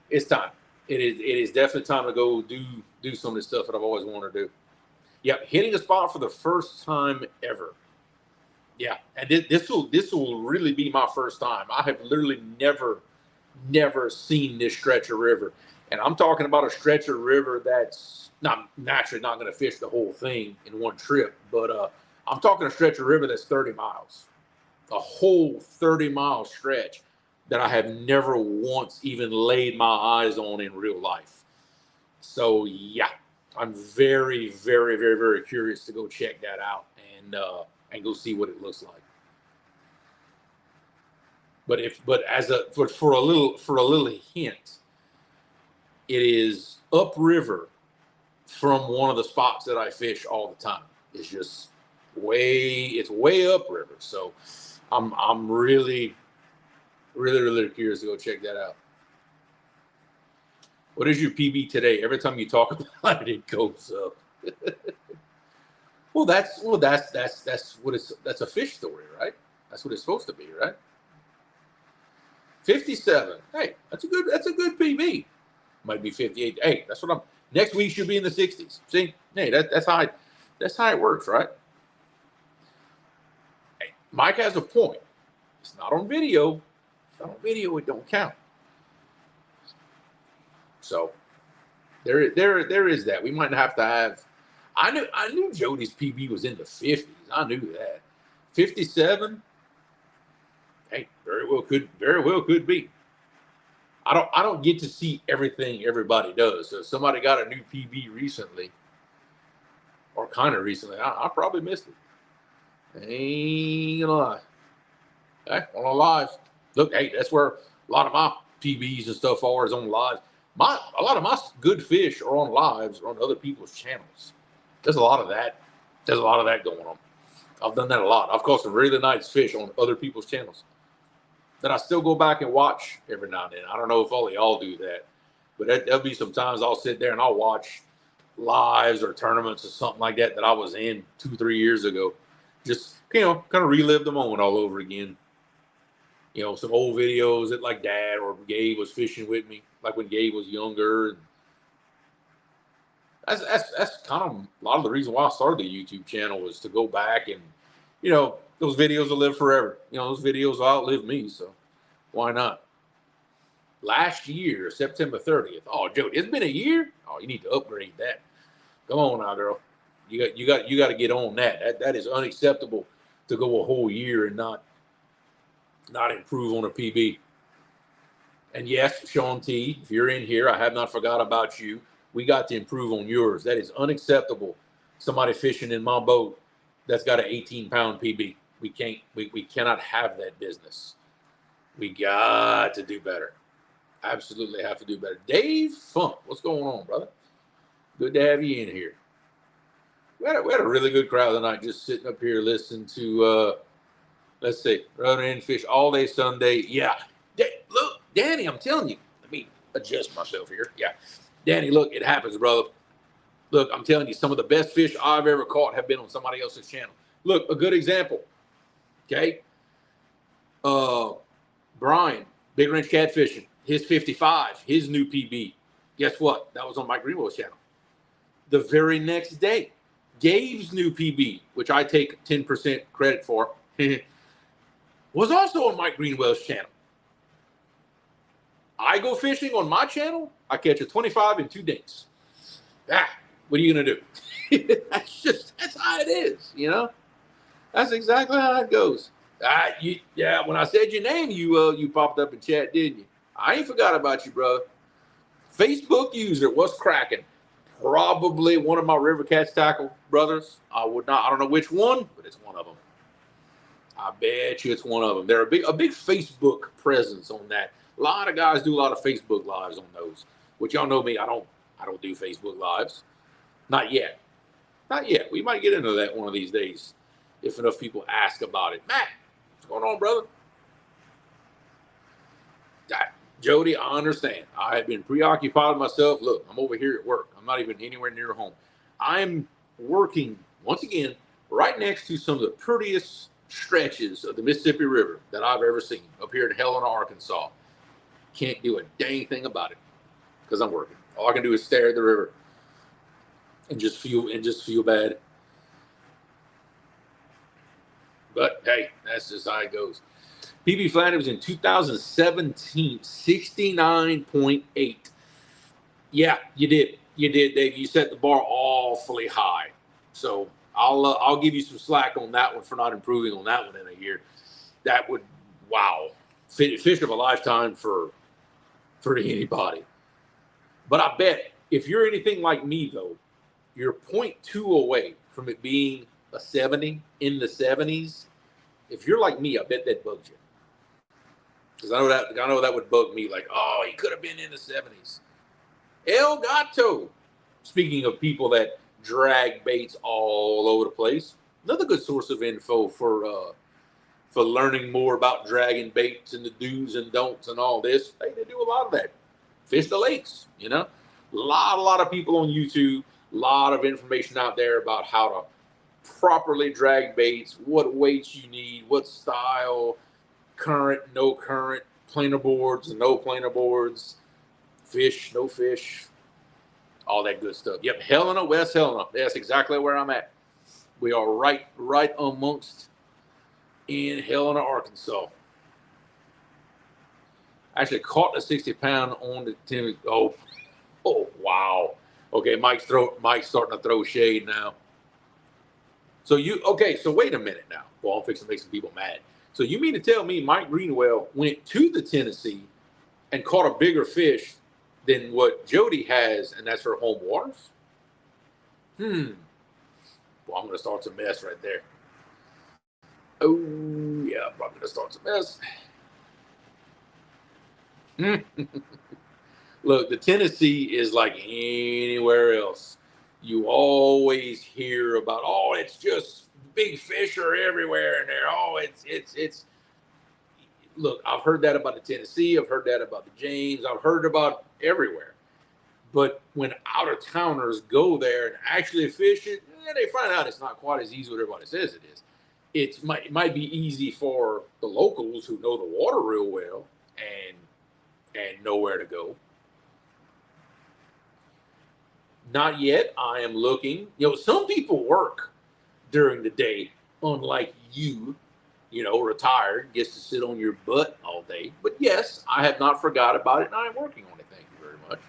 It's time. It is definitely time to go do some of the stuff that I've always wanted to do. Yep, hitting a spot for the first time ever. Yeah, and this will really be my first time. I have literally never never seen this stretch of river. And I'm talking about a stretch of river that's not naturally not going to fish the whole thing in one trip, but I'm talking a stretch of river that's 30 miles, a whole 30-mile stretch that I have never once even laid my eyes on in real life. So yeah, I'm very, very, very, very curious to go check that out and go see what it looks like. But for a little hint, it is upriver from one of the spots that I fish all the time. It's way upriver. So I'm really, really, really curious to go check that out. What is your PB today? Every time you talk about it, it goes up. That's a fish story, right? That's what it's supposed to be, right? 57. Hey, that's a good PB. Might be 58. Hey, that's what I'm. Next week should be in the 60s. See, hey, that's how it works, right? Hey, Mike has a point. It's not on video. If it's not on video, it don't count. So there is that. We might have to have. I knew Jody's PB was in the 50s. I knew that. 57. Hey, very well could be. I don't get to see everything everybody does. So if somebody got a new PB recently, or kind of recently, I probably missed it. Ain't gonna lie. Hey, on live. Look, hey, that's where a lot of my PBs and stuff are, is on live. A lot of my good fish are on lives or on other people's channels. There's a lot of that. There's a lot of that going on. I've done that a lot. I've caught some really nice fish on other people's channels that I still go back and watch every now and then. I don't know if all of y'all do that, but there'll be some times I'll sit there and I'll watch lives or tournaments or something like that I was in 2-3 years ago. Just, kind of relive the moment all over again. Some old videos that like Dad or Gabe was fishing with me, like when Gabe was younger. And that's kind of a lot of the reason why I started the YouTube channel, was to go back and, those videos will live forever. Those videos will outlive me, so why not? Last year, September 30th. Oh, Jody, it's been a year? Oh, you need to upgrade that. Come on now, girl. You got to get on that. That is unacceptable to go a whole year and not improve on a PB. And yes, Sean T, if you're in here, I have not forgot about you. We got to improve on yours. That is unacceptable. Somebody fishing in my boat that's got an 18-pound PB. We cannot have that business. We got to do better. Absolutely have to do better. Dave Funk, what's going on, brother? Good to have you in here. We had a really good crowd tonight, just sitting up here listening to, let's see, running in fish all day Sunday. Yeah. Look, Danny, I'm telling you. Let me adjust myself here. Yeah. Danny, look, it happens, brother. Look, I'm telling you, some of the best fish I've ever caught have been on somebody else's channel. Look, a good example. Okay. Brian, Big Ranch Catfishing, his 55, his new PB. Guess what? That was on Mike Greenwell's channel. The very next day, Gabe's new PB, which I take 10% credit for, was also on Mike Greenwell's channel. I go fishing on my channel, I catch a 25 in 2 days. What are you going to do? That's how it is, That's exactly how it goes. When I said your name, you popped up in chat, didn't you? I ain't forgot about you, brother. Facebook user, what's cracking? Probably one of my River Cats Tackle brothers. I don't know which one, but it's one of them. I bet you it's one of them. They're a big Facebook presence on that. A lot of guys do a lot of Facebook lives on those. Which y'all know me, I don't do Facebook lives. Not yet. Not yet. We might get into that one of these days if enough people ask about it. Matt, what's going on, brother? Jody, I understand. I have been preoccupied with myself. Look, I'm over here at work. I'm not even anywhere near home. I'm working, once again, right next to some of the prettiest stretches of the Mississippi River that I've ever seen up here in Helena, Arkansas. Can't do a dang thing about it because I'm working. All I can do is stare at the river and just feel bad. But hey, that's just how it goes. PB flat, it was in 2017, 69.8. Yeah, you did. You did, Dave. You set the bar awfully high. So I'll give you some slack on that one for not improving on that one in a year. That would, wow, fish of a lifetime for anybody. But I bet if you're anything like me, though, you're 0.2 away from it being a 70 in the 70s. If you're like me, I bet that bugs you. Because I know that would bug me. Like, oh, he could have been in the 70s. El Gato. Speaking of people that drag baits all over the place, another good source of info for learning more about dragging baits and the do's and don'ts and all this. They do a lot of that. Fish the lakes, you know. A lot of people on YouTube. A lot of information out there about how to properly drag baits, what weights you need, what style, current, no current, planer boards, no planer boards, fish, no fish, all that good stuff. Yep, Helena, West Helena. That's exactly where I'm at. We are right amongst in Helena, Arkansas. Actually caught the 60-pound on the 10. Oh, wow. Okay, Mike's starting to throw shade now. So wait a minute now. Well, I'm fixing to make some people mad. So you mean to tell me Mike Greenwell went to the Tennessee and caught a bigger fish than what Jody has, and that's her home waters? Well, I'm going to start some mess right there. Oh, yeah, I'm probably going to start some mess. Look, the Tennessee is like anywhere else. You always hear about, oh, it's just big fish are everywhere in there. Oh, it's. Look, I've heard that about the Tennessee. I've heard that about the James. I've heard about everywhere. But when out-of-towners go there and actually fish it, they find out it's not quite as easy as everybody says it is. It might be easy for the locals who know the water real well and know where to go. Not yet. I am looking. Some people work during the day, unlike you, retired, gets to sit on your butt all day. But yes, I have not forgot about it, and I am working on it. Thank you very much.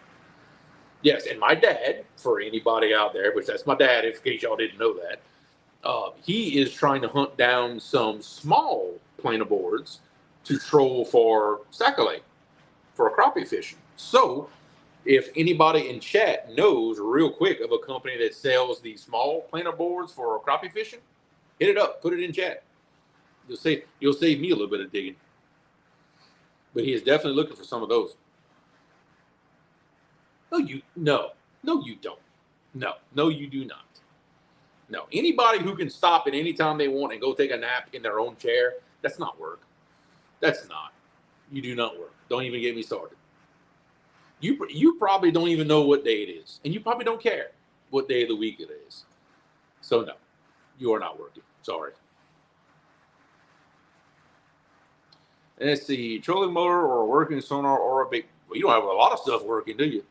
Yes, and my dad, for anybody out there, which that's my dad, in case y'all didn't know that, he is trying to hunt down some small planer boards to troll for sac-a-lait, for crappie fishing. So if anybody in chat knows real quick of a company that sells these small planer boards for crappie fishing, hit it up, put it in chat. You'll save me a little bit of digging. But he is definitely looking for some of those. No, you don't. No, you do not. No, anybody who can stop at any time they want and go take a nap in their own chair, that's not work. That's not. You do not work. Don't even get me started. You probably don't even know what day it is, and you probably don't care what day of the week it is. So no, you are not working. Sorry. And let's see, trolling motor or a working sonar or a big. Well, you don't have a lot of stuff working, do you?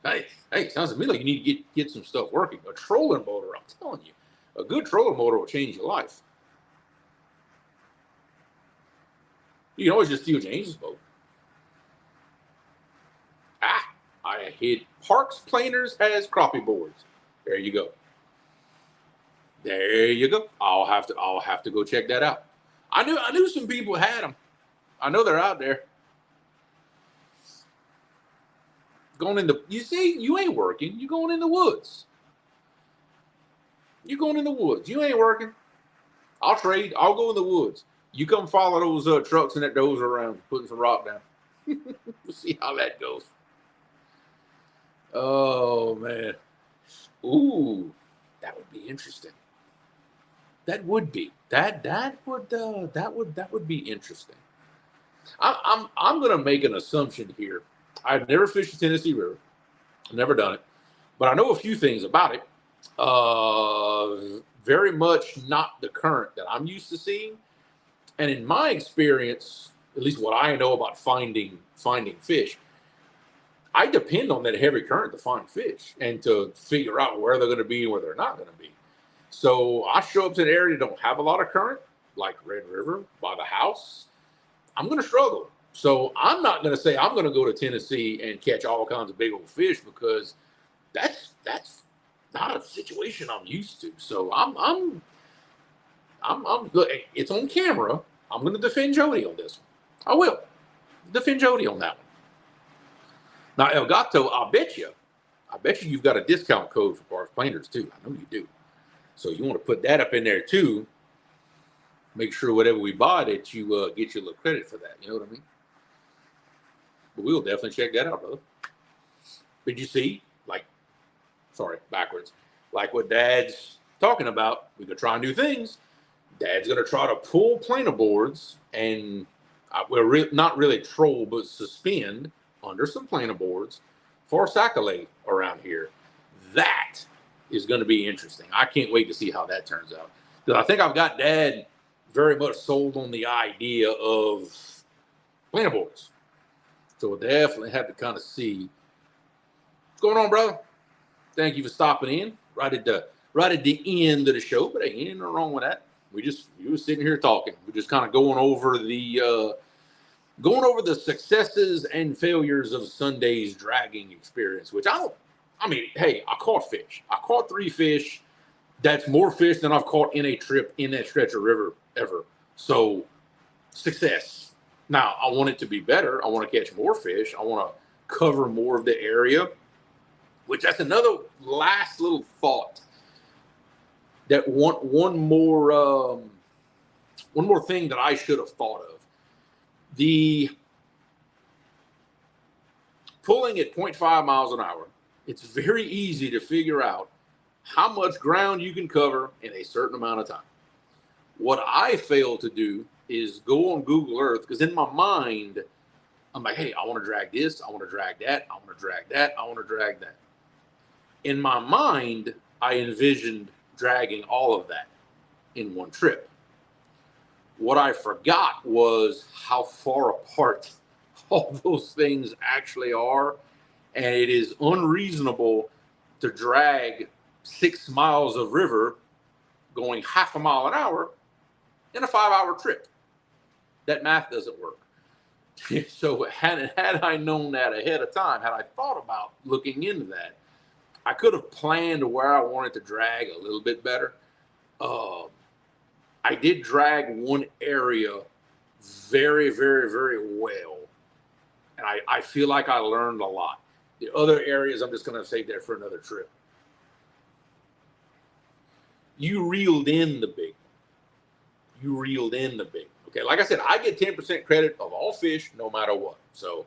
Hey, sounds to me like you need to get some stuff working. A trolling motor, I'm telling you, a good trolling motor will change your life. You can always just steal James's boat. I hit Parks Planers has crappie boards. There you go. There you go. I'll have to go check that out. I knew some people had them. I know they're out there. You see, you ain't working. You going in the woods. You going in the woods. You ain't working. I'll trade. I'll go in the woods. You come follow those trucks and that dozer around, putting some rock down. We'll see how that goes. Oh man. Ooh, that would be interesting. That would be. That would be interesting. I'm gonna make an assumption here. I've never fished the Tennessee River. I've never done it. But I know a few things about it. Very much not the current that I'm used to seeing. And in my experience, at least what I know about finding fish, I depend on that heavy current to find fish and to figure out where they're going to be and where they're not going to be. So I show up to an area that don't have a lot of current, like Red River by the house, I'm going to struggle. So I'm not going to say I'm going to go to Tennessee and catch all kinds of big old fish, because that's not a situation I'm used to. So I'm good. It's on camera. I'm going to defend Jody on this one. I will defend Jody on that one. Now, Elgato, I bet you you've got a discount code for Barf Planers too. I know you do. So you want to put that up in there too. Make sure whatever we buy that you get you a little credit for that. You know what I mean? But we'll definitely check that out, brother. Did you see? Sorry, backwards. Like what Dad's talking about, we could try new things. Dad's gonna try to pull planer boards and we're not really troll, but suspend under some planer boards for sac-a-lait around here. That is going to be interesting. I can't wait to see how that turns out. Because I think I've got Dad very much sold on the idea of planer boards. So we'll definitely have to kind of see what's going on, brother. Thank you for stopping in right at the end of the show, but ain't nothing wrong with that. You were sitting here talking. We're just kind of going over the successes and failures of Sunday's dragging experience, which hey, I caught fish. I caught 3 fish. That's more fish than I've caught in a trip in that stretch of river ever. So success. Now, I want it to be better. I want to catch more fish. I want to cover more of the area, which that's another last little thought. That one more thing that I should have thought of. The pulling at 0.5 miles an hour, it's very easy to figure out how much ground you can cover in a certain amount of time. What I fail to do is go on Google Earth, because in my mind, I'm like, hey, I want to drag this, I want to drag that, I want to drag that, I want to drag that. In my mind, I envisioned dragging all of that in one trip. What I forgot was how far apart all those things actually are. And it is unreasonable to drag 6 miles of river going half a mile an hour in a 5-hour trip. That math doesn't work. So had I known that ahead of time, had I thought about looking into that, I could have planned where I wanted to drag a little bit better. I did drag one area very, very, very well. And I feel like I learned a lot. The other areas, I'm just going to save that for another trip. You reeled in the big one. Okay, like I said, I get 10% credit of all fish no matter what. So,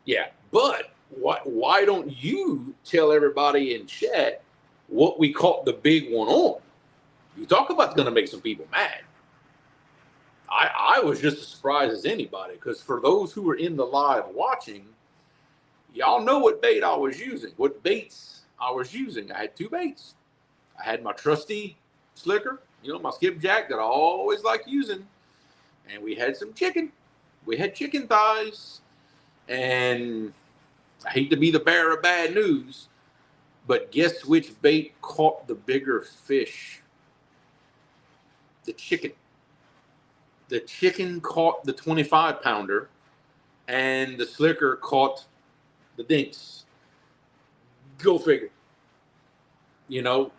yeah. But why don't you tell everybody in chat what we caught the big one on? You talk about going to make some people mad. I was just as surprised as anybody, because for those who were in the live watching, y'all know what bait I was using, what baits I was using. I had 2 baits. I had my trusty slicker, my skipjack that I always like using, and we had some chicken. We had chicken thighs, and I hate to be the bearer of bad news, but guess which bait caught the bigger fish? The chicken. The chicken caught the 25-pounder, and the slicker caught the dinks. Go figure. Go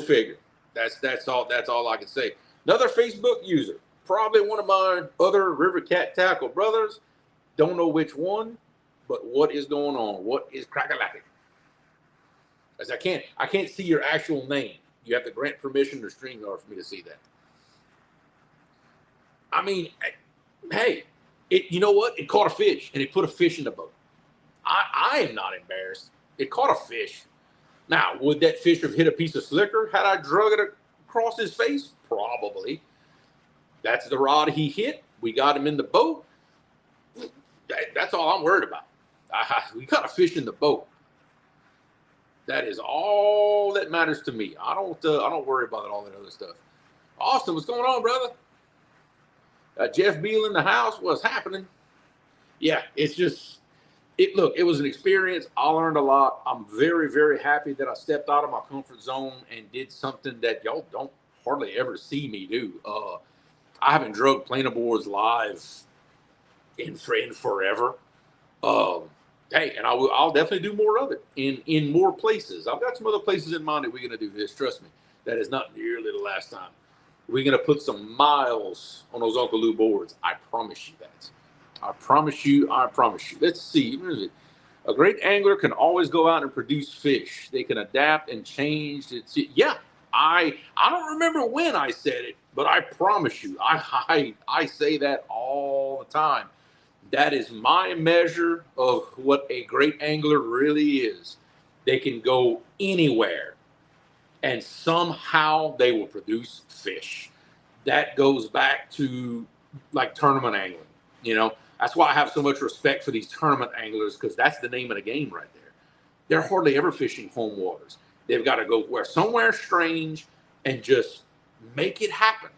figure. That's all I can say. Another Facebook user, probably one of my other River Cat Tackle brothers. Don't know which one, but what is going on? What is crack-a-lacking? As I can't see your actual name. You have to grant permission to StreamYard for me to see that. I mean, hey, you know what? It caught a fish, and it put a fish in the boat. I am not embarrassed. It caught a fish. Now, would that fish have hit a piece of slicker had I drug it across his face? Probably. That's the rod he hit. We got him in the boat. That's all I'm worried about. We got a fish in the boat. That is all that matters to me. I don't worry about all that other stuff. Austin, what's going on, brother? Jeff Beal in the house. What's happening? Yeah, it's just look, it was an experience. I learned a lot. I'm very, very happy that I stepped out of my comfort zone and did something that y'all don't hardly ever see me do. I haven't drug planer boards live in forever. Um, hey, and I'll definitely do more of it in more places. I've got some other places in mind that we're going to do this. Trust me, that is not nearly the last time. We're going to put some miles on those Uncle Lou boards. I promise you that. I promise you. I promise you. Let's see. Where is it? A great angler can always go out and produce fish. They can adapt and change. Yeah, I don't remember when I said it, but I promise you, I say that all the time. That is my measure of what a great angler really is. They can go anywhere and somehow they will produce fish. That goes back to like tournament angling. You know, that's why I have so much respect for these tournament anglers, because that's the name of the game right there. They're hardly ever fishing home waters. They've got to go somewhere strange and just make it happen.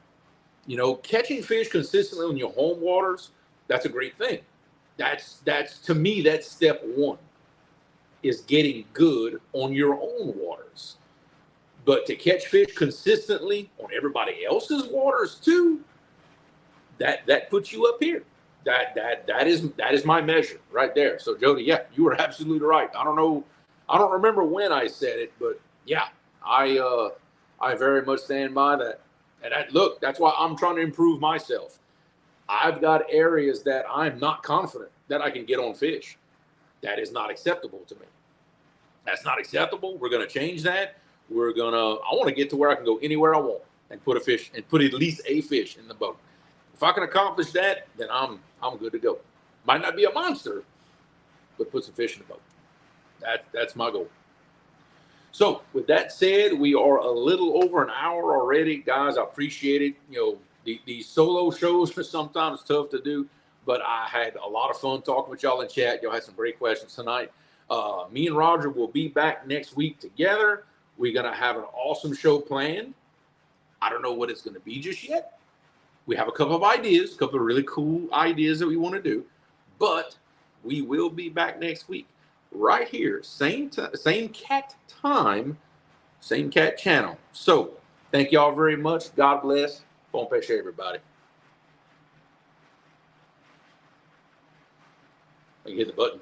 You know, catching fish consistently on your home waters, that's a great thing. That's to me, that's step one, is getting good on your own waters. But to catch fish consistently on everybody else's waters too, that puts you up here. That is my measure right there. So Jody, yeah, you were absolutely right. I don't remember when I said it, but yeah, I very much stand by that. And look, that's why I'm trying to improve myself. I've got areas that I'm not confident that I can get on fish. That is not acceptable to me. That's not acceptable. We're going to change that. I want to get to where I can go anywhere I want and put a fish and put at least a fish in the boat. If I can accomplish that, then I'm good to go. Might not be a monster, but put some fish in the boat. That's my goal. So with that said, we are a little over an hour already, guys. I appreciate it. You know, these solo shows are sometimes tough to do, but I had a lot of fun talking with y'all in chat. Y'all had some great questions tonight. Me and Roger will be back next week together. We're going to have an awesome show planned. I don't know what it's going to be just yet. We have a couple of ideas, a couple of really cool ideas that we want to do, but we will be back next week right here. Same cat time, same cat channel. So thank y'all very much. God bless. Bon pêcher, everybody. I can hit the button.